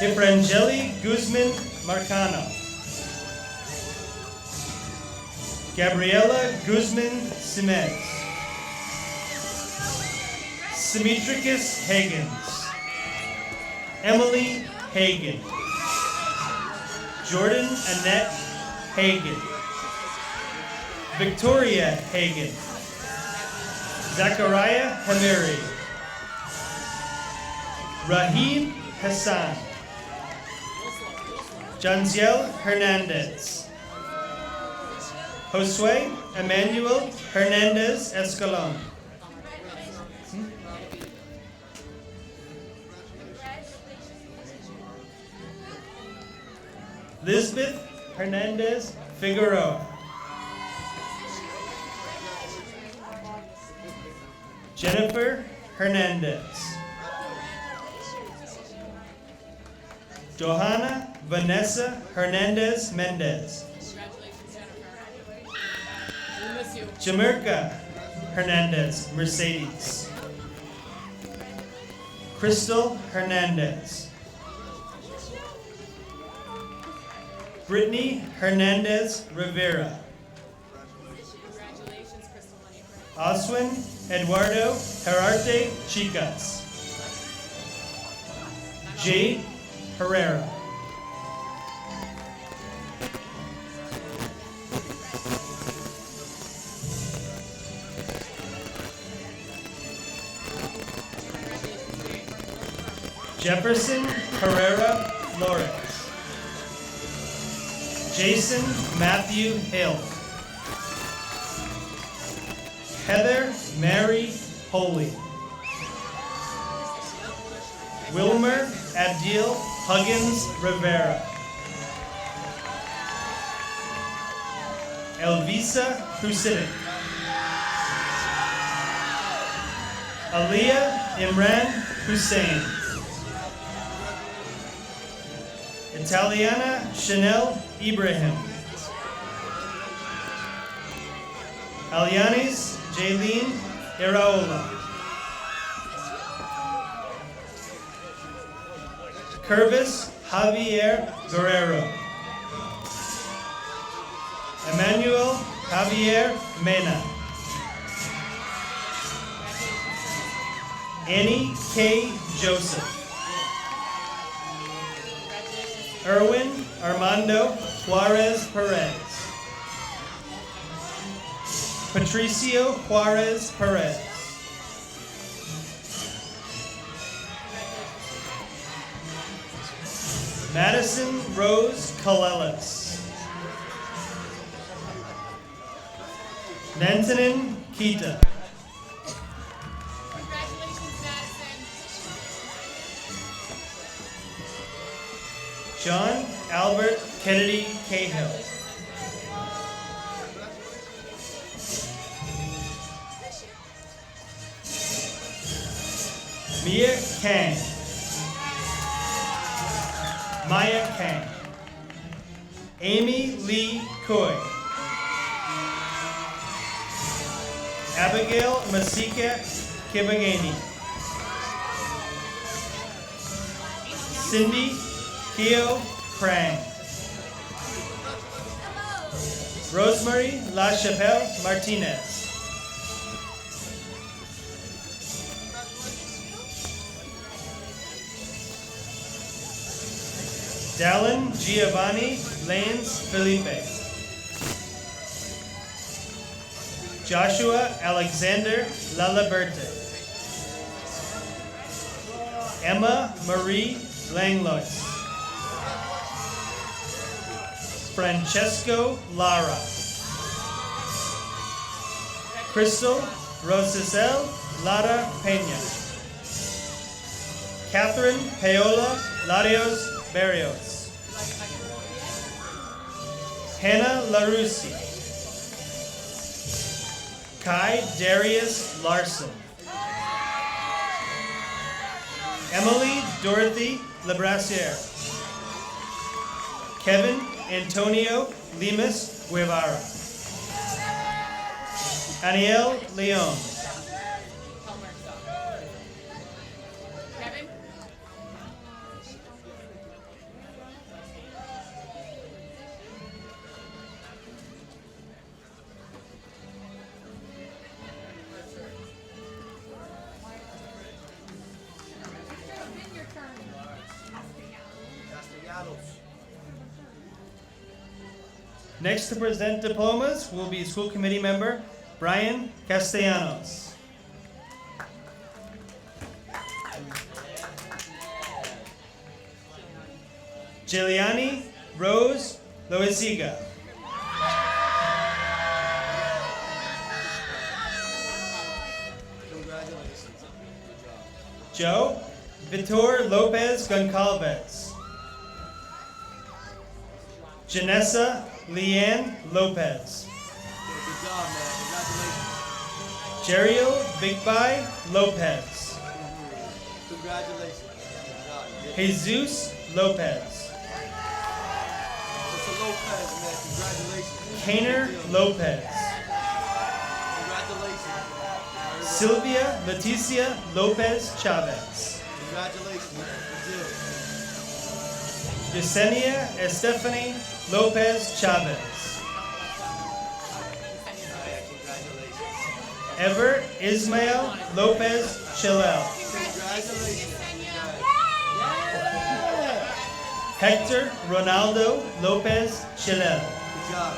Ifrangeli Guzman Marcano. Gabriela Guzman Simez. Simitricus Hagens. Emily Hagen. Jordan Annette Hagen. Victoria Hagen. Zachariah Hamiri. Rahim Hassan. Janziel Hernandez. Josue Emmanuel Hernandez Escalon. Lisbeth Hernandez Figueroa. Jennifer Hernandez. Johanna Vanessa Hernandez Mendez. Jamerka Hernandez Mercedes. Crystal Hernandez. Brittany Hernandez Rivera. Oswin Eduardo Herarte Chicas. Jade Herrera. Jefferson Herrera Flores. Jason Matthew Hill. Heather Mary Holy. Wilmer Abdil Huggins Rivera. Elvisa Husidic. Aliyah Imran Hussein. Italiana Chanel Ibrahim. Alianis Jaylene Iraola. Curvis Javier Guerrero. Emmanuel Javier Mena. Annie K. Joseph. Erwin Armando Juarez Perez. Patricio Juarez Perez. Madison Rose Kalelis. Nantanen Kita. Congratulations, Madison. John Albert Kennedy Cahill. Mia Kang. Maya Kang. Amy Lee Coy. Abigail Masika Kibageni. Cindy Keo Krang. Rosemary LaChapelle Martinez. Dallin Giovanni Lanes Felipe. Joshua Alexander Lalaberte. Emma Marie Langlois. Francesco Lara. Crystal Rosicel Lara Peña. Catherine Paola Larios Barrios. Hannah LaRusi. Kai Darius Larson. Emily Dorothy Lebrassiere. Kevin Antonio Limas Guevara. Aniel Leon. Kevin? Your turn. Next to present diplomas will be school committee member Brian Castellanos. Giuliani Rose Loisiga. Joe Vitor Lopez Goncalves. Janessa Leanne Lopez. Good job, man. Congratulations. Jerio Bigby Lopez. Congratulations. Good job. You did it. Jesus Lopez. Mr. Lopez, man. Congratulations. Kaner Good deal. Lopez. Congratulations. Sylvia Leticia Lopez Chavez. Congratulations. Good deal. Yesenia Estefany Lopez Chavez. Congratulations. Ever Ismael Lopez Chilel. Congratulations. Hector Ronaldo Lopez Chilel. Good job.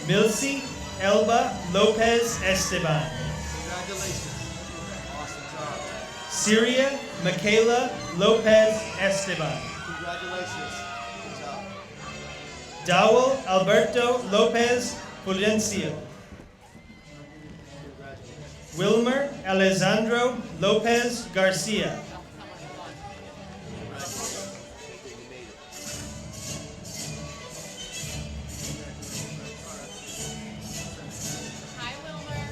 Congratulations. Milcy Elba Lopez Esteban. Congratulations. Awesome job. Syria Michaela Lopez Esteban. Congratulations. Good job. Dowell Alberto Lopez Prudencio. Congratulations. Wilmer Alessandro Lopez Garcia. Hi, Wilmer.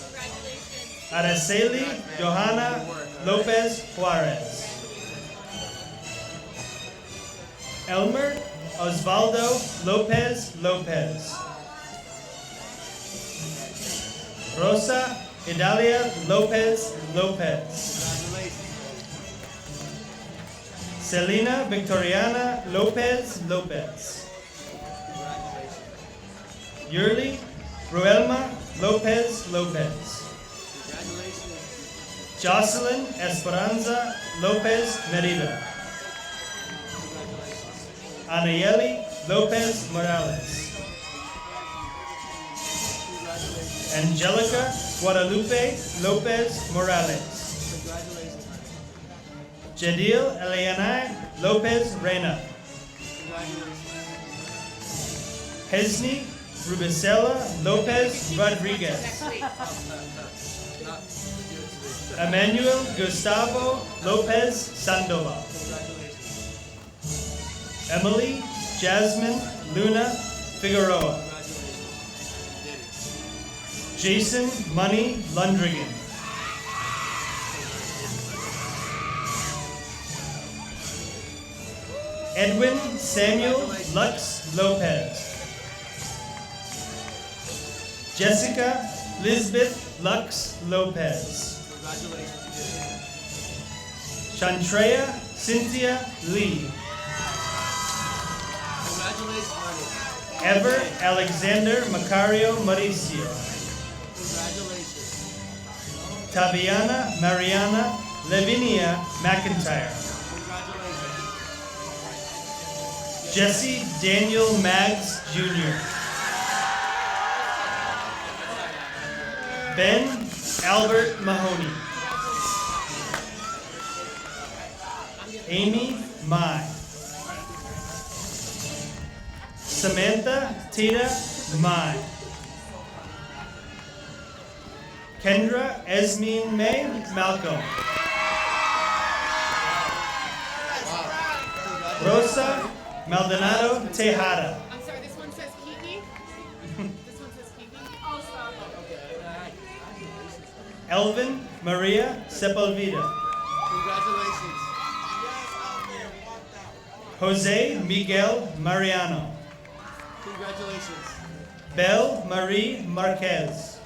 Congratulations. Araceli Johanna Lopez Juarez. Elmer Osvaldo Lopez Lopez. Rosa Idalia Lopez Lopez. Congratulations. Selena Victoriana Lopez Lopez. Congratulations. Yurli Ruelma Lopez Lopez. Congratulations. Jocelyn Esperanza Lopez Merida. Congratulations. Anayeli Lopez Morales. Congratulations. Angelica Guadalupe Lopez Morales. Congratulations. Jadil Eliana Lopez Reyna. Congratulations. Hesni Rubicela Lopez Rodriguez. Next week. Not good today. Emmanuel Gustavo Lopez Sandoval. Congratulations. Emily Jasmine Luna Figueroa. Congratulations. You did it. Jason Money Lundrigan. Edwin Samuel Lux Lopez. Jessica Lisbeth Lux Lopez. Congratulations. You did it. Shantrea Cynthia Lee. Congratulations, honey. Ever Alexander Macario Mauricio. Congratulations. Taviana Mariana Lavinia McIntyre. Congratulations. Jesse Daniel Maggs Jr. Ben Albert Mahoney. Amy Mai. Samantha Tita Mai. Kendra Esmeen May Malcolm. Rosa Maldonado Tejada. I'm Elvin Maria Sepulveda. Congratulations. Jose Miguel Mariano. Congratulations. Belle Marie Marquez.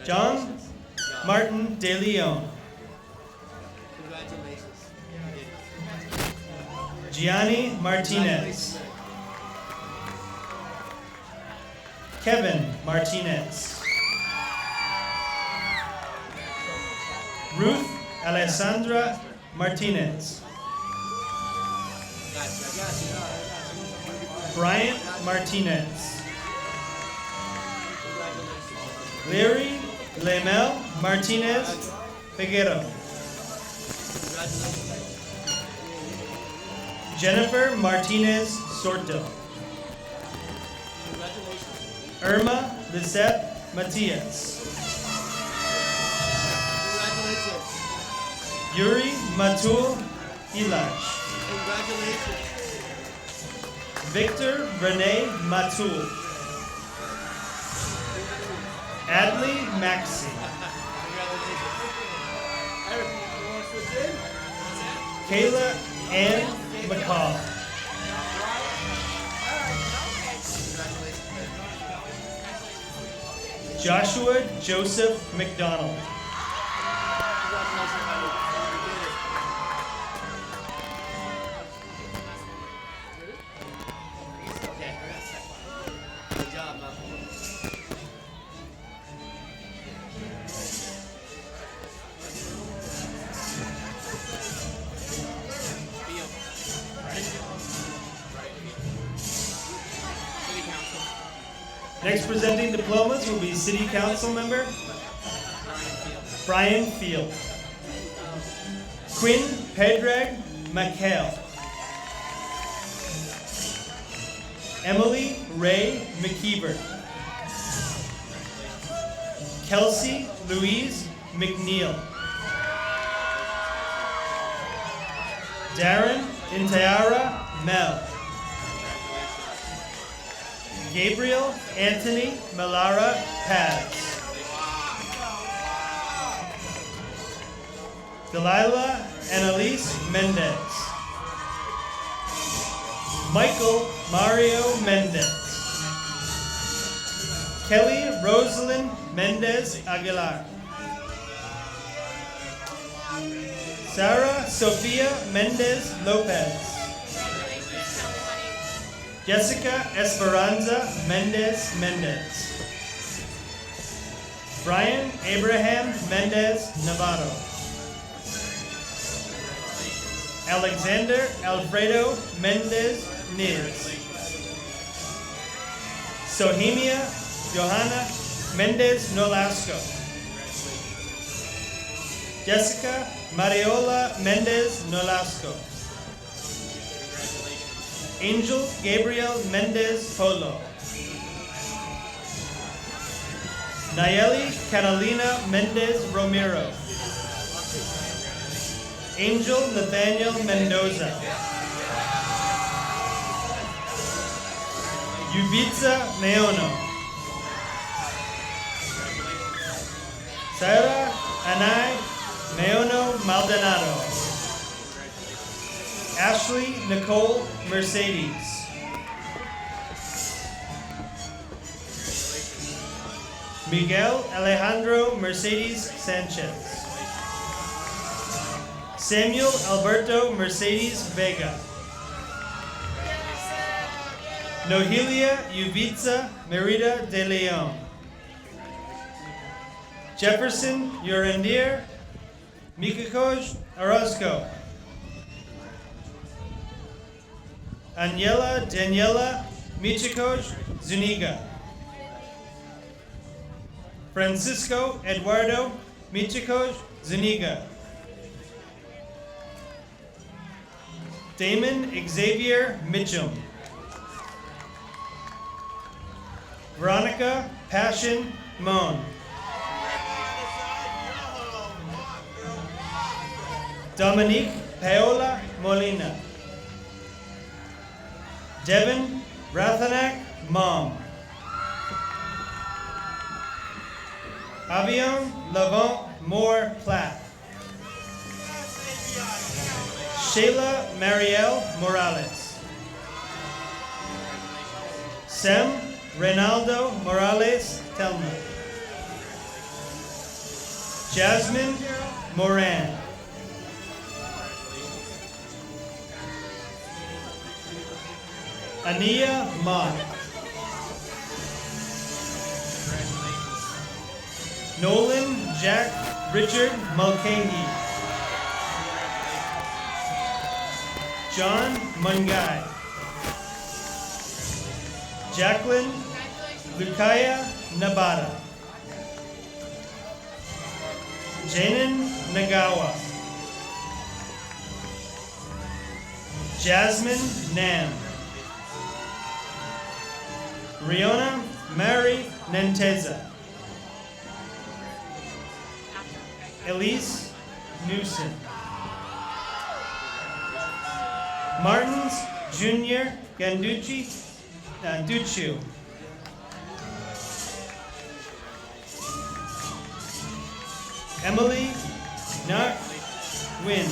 John Martin De Leon. Congratulations. Gianni Martinez. Kevin Martinez. Ruth Alessandra Martinez. Bryant Martinez. Larry Lemel Martinez Figueroa. Jennifer Martinez Sorto. Irma Lisette Matias. Yuri Matul Ilash. Congratulations. Victor Rene Matul. Adley Maxey. Eric, you want to switch in? Kayla Ann McCall. Joshua Joseph McDonald. Okay. Good job, man. Next presenting diplomas will be City Council member Brian Field. Quinn Pedrag McHale. Emily Ray McKeever. Kelsey Louise McNeil. Darren Intayara Mel. Gabriel Anthony Melara Paz. Delilah Annalise Mendez. Michael Mario Mendez. Kelly Rosalind Mendez Aguilar. Sarah Sofia Mendez Lopez. Jessica Esperanza Mendez Mendez. Brian Abraham Mendez Navarro. Alexander Alfredo Mendez Niz. Sohemia Johanna Mendez Nolasco. Jessica Mariola Mendez Nolasco. Angel Gabriel Mendez Polo. Nayeli Catalina Mendez Romero. Angel Nathaniel Mendoza. Yubitsa Neono. Sarah Anay Meono Maldonado. Ashley Nicole Mercedes. Miguel Alejandro Mercedes Sanchez. Samuel Alberto Mercedes Vega. Nohelia Yubitsa Merida de Leon. Jefferson Urandir Mikakoj Orozco. Aniela Daniela Michikoj Zuniga. Francisco Eduardo Michikoj Zuniga. Damon Xavier Mitchum. Veronica Passion Mon. Dominique Paola Molina. Devin Rathanak Mom. Avion Lavont Moore Platt. Shayla Marielle Morales. Sem Reynaldo Morales Telma. Jasmine Moran. Ania Mott. Nolan Jack Richard Mulcahy. John Mungai. Jacqueline Lukaya Nabata. Janan Nagawa. Jasmine Nam. Riona Mary Nenteza. Elise Newson. Martins Jr. Ganducci Duchu. Emily Nak Win.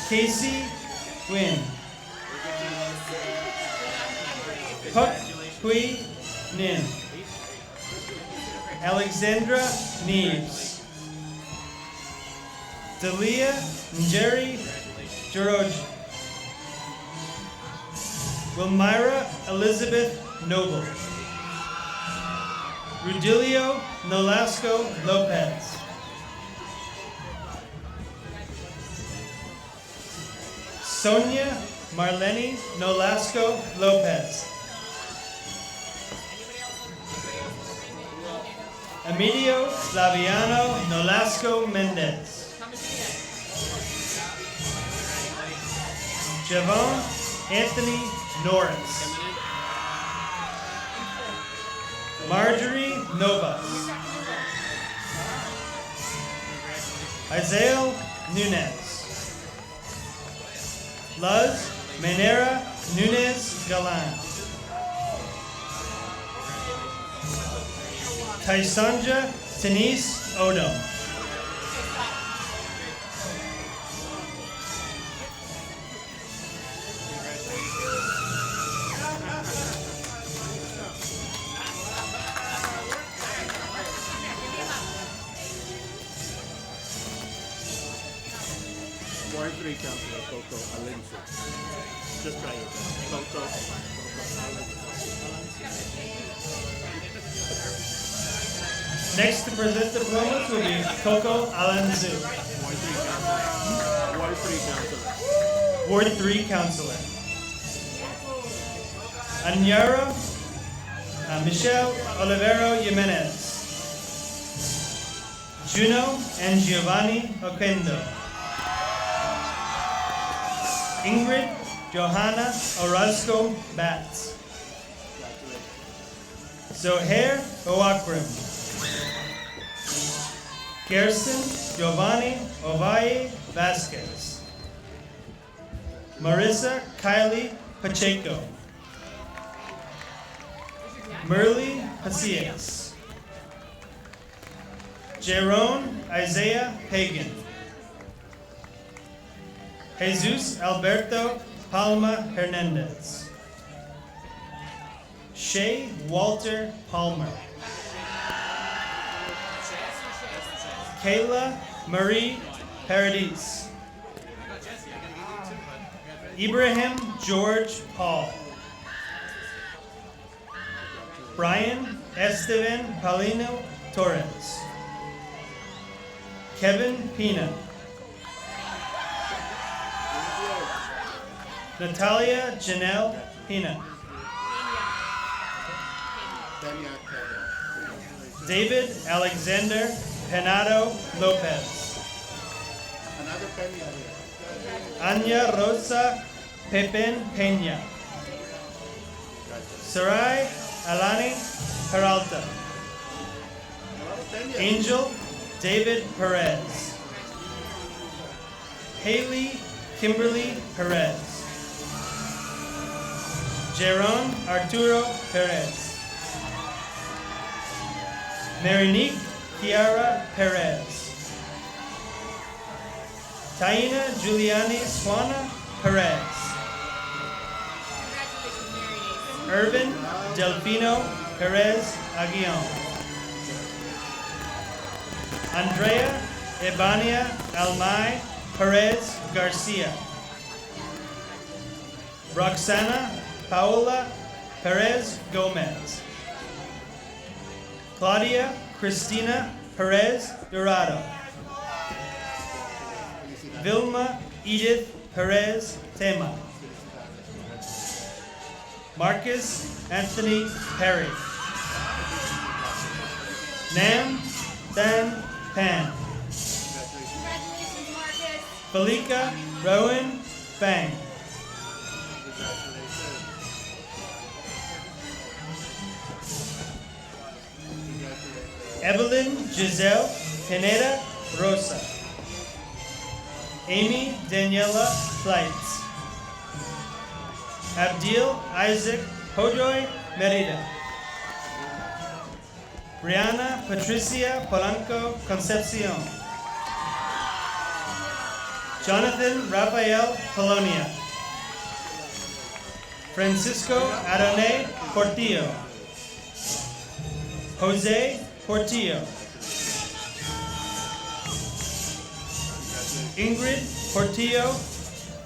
Casey Win. Puk Hui Nin. Alexandra Neves. Dalia Njeri George. Wilmira Elizabeth Noble. Rudilio Nolasco Lopez. Sonia Marlene Nolasco Lopez. Emilio Flaviano Nolasco Mendez. Javon Anthony Norris. Marjorie Novas. Isaiah Nunez. Luz Menera Nunez Galan. Taisanja Denise Odom. Ward 3 Councilor Coco Alonso. Just try it. Coco Next to present the diplomas will be Coco Alonso. Ward 3 Councilor. Ward 3 Councilor. Anyara Michelle Olivero Jimenez. Juno and Giovanni Oquendo. Ingrid Johanna Orozco Batts. Zohair Oakram. Kirsten Giovanni Ovalle Vasquez. Marissa Kylie Pacheco. Merly Pacias. Jerome Isaiah Hagan. Jesus Alberto Palma Hernandez. Shay Walter Palmer. Kayla Marie Paradis. Ibrahim George Paul. Brian Esteban Palino Torres. Kevin Pina. Natalia Janelle Pina. David Alexander Penado Lopez. Anya Rosa Pepin Peña. Sarai Alani Peralta. Angel David Perez. Haley Kimberly Perez. Jeron Arturo Perez. Marinique Kiara Perez. Taina Giuliani Swana Perez. Congratulations, Mary Nathan. Irvin Delfino Perez Aguillon. Andrea Ebania Almay Perez Garcia. Roxana Paola Perez Gomez. Claudia Cristina Perez Dorado. Vilma Edith Perez Tema. Marcus Anthony Perry. Nam Dan Pan. Congratulations, Marcus. Felika Rowan Fang. Evelyn Giselle Pineda Rosa. Amy Daniela Flights. Abdil Isaac Hojoy Merida. Brianna Patricia Polanco Concepcion. Jonathan Rafael Polonia. Francisco Adonai Portillo. Jose Portillo. Ingrid Portillo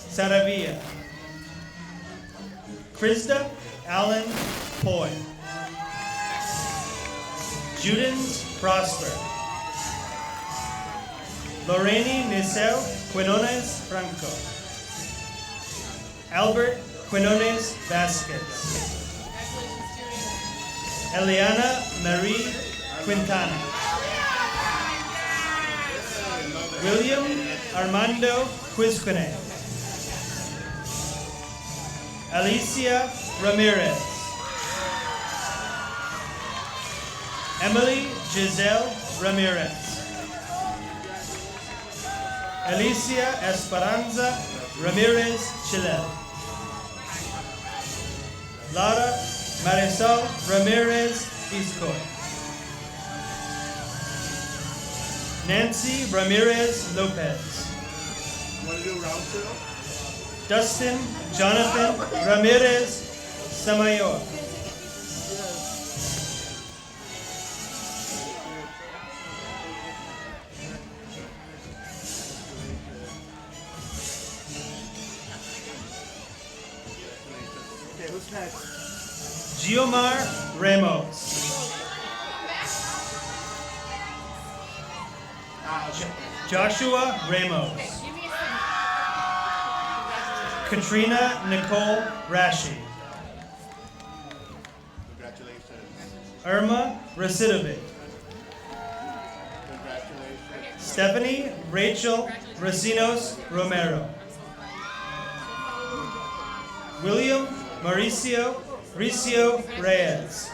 Saravia. Krista Allen Foy. Judens Prosper. Lorraine Nisel Quinones Franco. Albert Quinones Vasquez. Congratulations, students. Eliana Marie Quintana. William Armando Quizquine. Alicia Ramirez. Emily Giselle Ramirez. Alicia Esperanza Ramirez Chilel. Lara Marisol Ramirez Iscoy. Nancy Ramirez Lopez. Want to do round two? Dustin Jonathan Ramirez Samayoa. Okay, who's next? Giomar Ramos. Joshua Ramos. Give me a second. Katrina Nicole Rashi. Congratulations. Irma Rasidovic. Congratulations. Stephanie Rachel Racinos Romero. William Mauricio Ricio Reyes.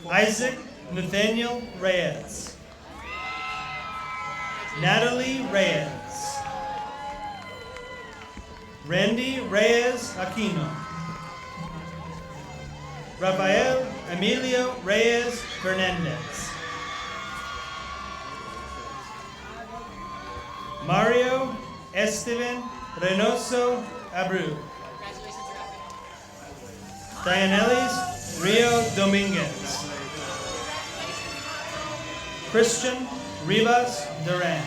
Isaac Nathaniel Reyes. Natalie Reyes. Randy Reyes Aquino. Rafael Emilio Reyes Fernandez. Mario Esteban Reynoso Abreu. Congratulations, Rafael. Dianelis Rio Dominguez. Christian Rivas Duran.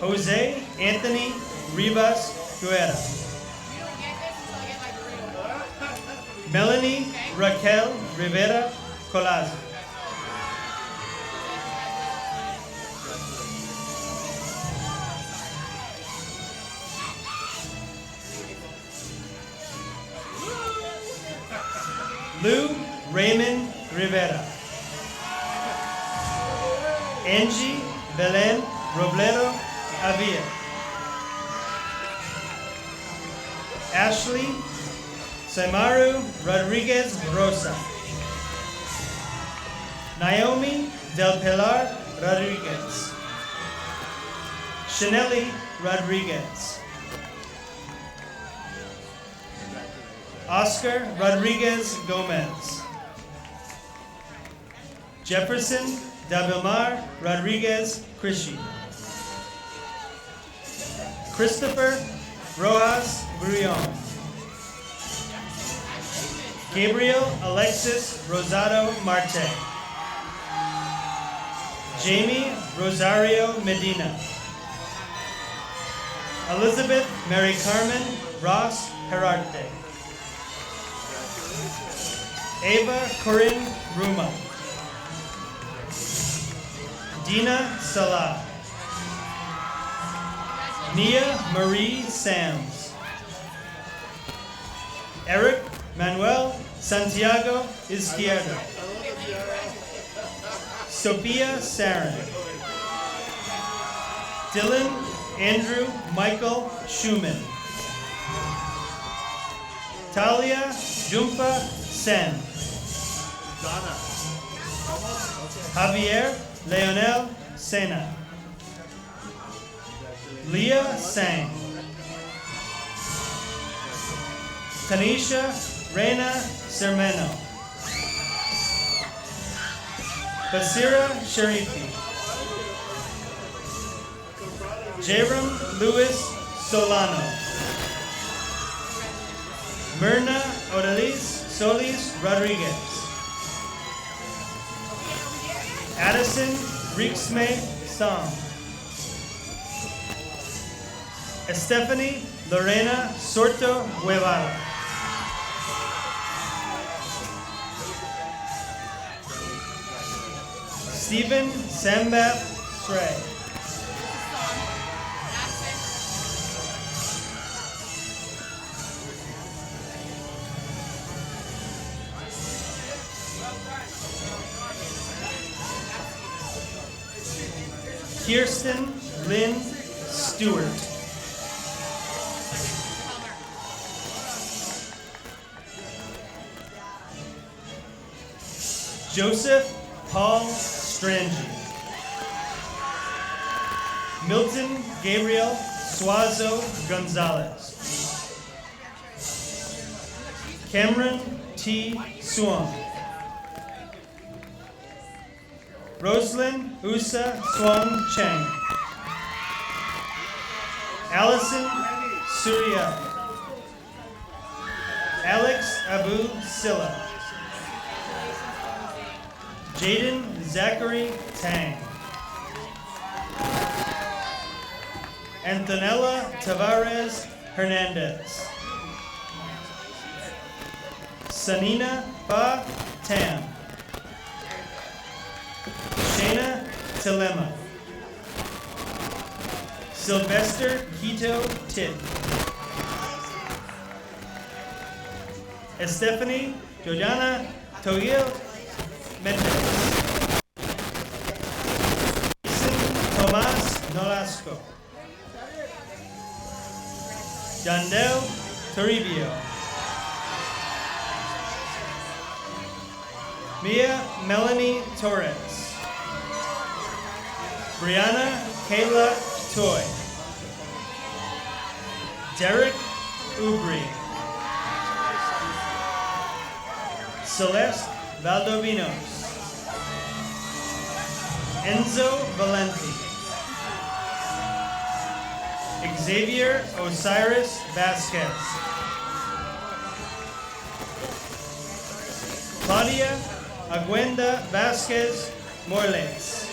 Jose Anthony Rivas Guerra. You don't get this until I get my burrito. Melanie Raquel Rivera Colazo. Lou Raymond Rivera. Angie Belen Robledo Avia. Ashley Saimaru Rodriguez Rosa. Naomi Del Pilar Rodriguez. Chaneli Rodriguez. Oscar Rodriguez Gomez. Jefferson Dabilmar Rodriguez Crishi. Christopher Rojas Grullon. Gabriel Alexis Rosado Marte. Jamie Rosario Medina. Elizabeth Mary Carmen Ross Herarte. Ava Corinne Ruma. Dina Salah. Nia Marie Sams. Eric Manuel Santiago Izquierdo. Sophia Sarin. Dylan Andrew Michael Schumann. Talia Jumpa Sen. Javier Leonel Sena. Leah Sang. Tanisha Reina Sermeno. Basira Sharifi. Jaram Luis Solano. Myrna Odalis Solis Rodriguez. Addison Rixme Sam. Estefany Lorena Sorto Guevara. Stephen Sambap Sray. Kirsten Lynn Stewart. Joseph Paul Strangi. Milton Gabriel Suazo Gonzalez. Cameron T. Suong. Roslyn Usa Suong Cheng. Allison Surya. Alex Abu Silla. Jaden Zachary Tang. Antonella Tavares Hernandez. Sanina Ba Tam. Shayna Telema. Sylvester Quito Tit. Estefany Jordana Togil Mendez. Tomas Nolasco. Jandel Toribio. Mia Melanie Torres. Brianna Kayla Toy. Derek Ubri. Celeste Valdovinos. Enzo Valenti. Xavier Osiris Vasquez. Claudia Aguenda Vasquez Morles.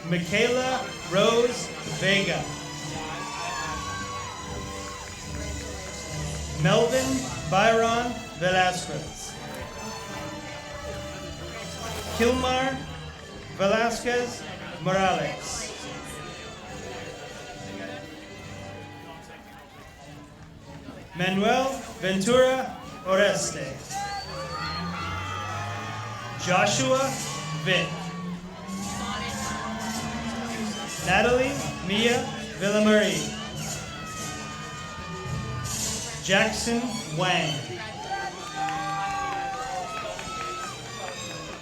Michaela Rose Vega. Melvin Byron Velasquez. Kilmar Velasquez Morales. Manuel Ventura Oreste. Joshua Vitt. Natalie Mia Villamarie. Jackson Wang.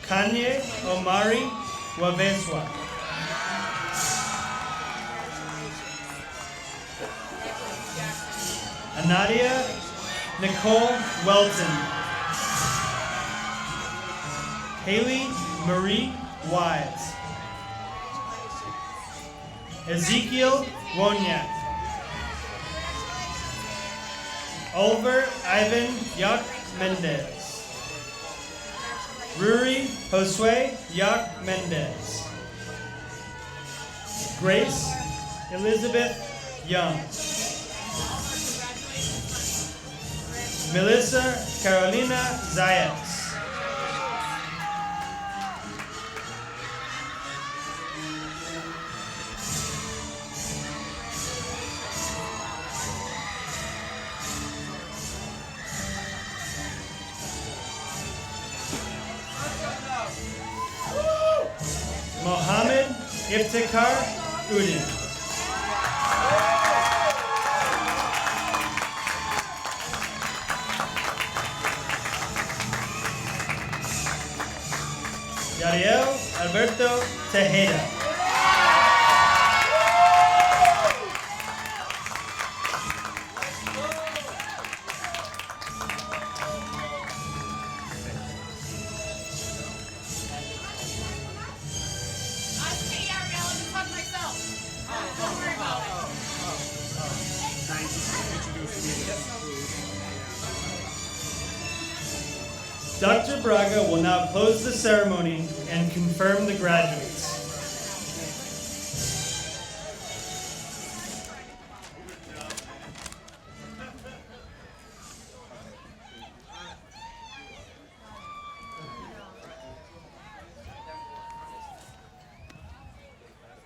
Kanye Omari Wavezwa. Nadia Nicole Welton. Haley Marie Wise. Ezekiel Wonyak. Oliver Ivan Yak Mendez. Ruri Josue Yak Mendez. Grace Elizabeth Young. Melissa Carolina Zayas. Mohammed Iftikhar Udin. Yariel Alberto Tejeda. Dr. Braga will now close the ceremony and confirm the graduates.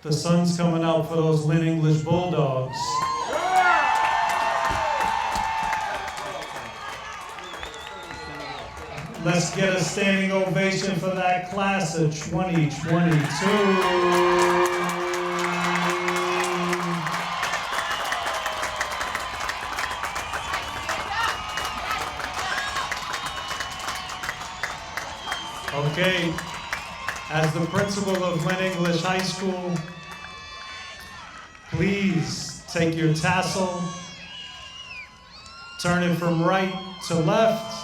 The sun's coming out for those Lynn English Bulldogs. Let's get a standing ovation for that class of 2022. Okay, as the principal of Lynn English High School, please take your tassel, turn it from right to left.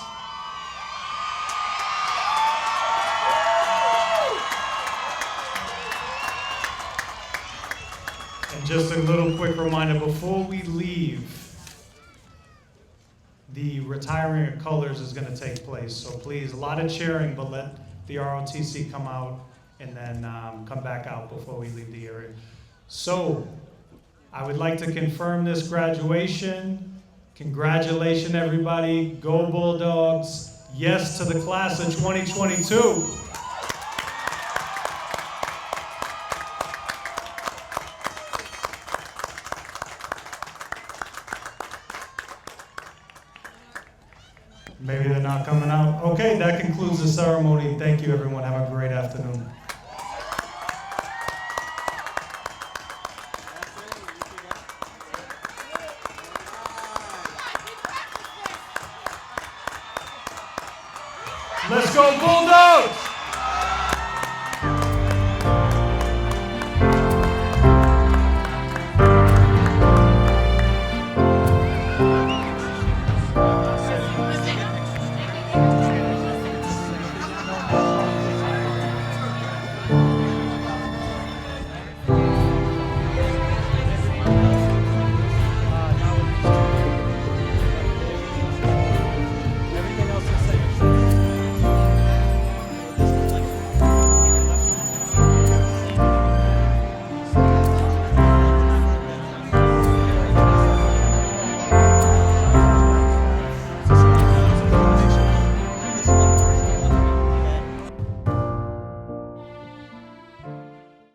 And just a little quick reminder, before we leave, the retiring of colors is going to take place. So please, a lot of cheering, but let the ROTC come out and then come back out before we leave the area. So I would like to confirm this graduation. Congratulations, everybody. Go Bulldogs. Yes to the class of 2022. Maybe they're not coming out. Okay, that concludes the ceremony. Thank you, everyone. Have a great afternoon. Let's go Bulldogs!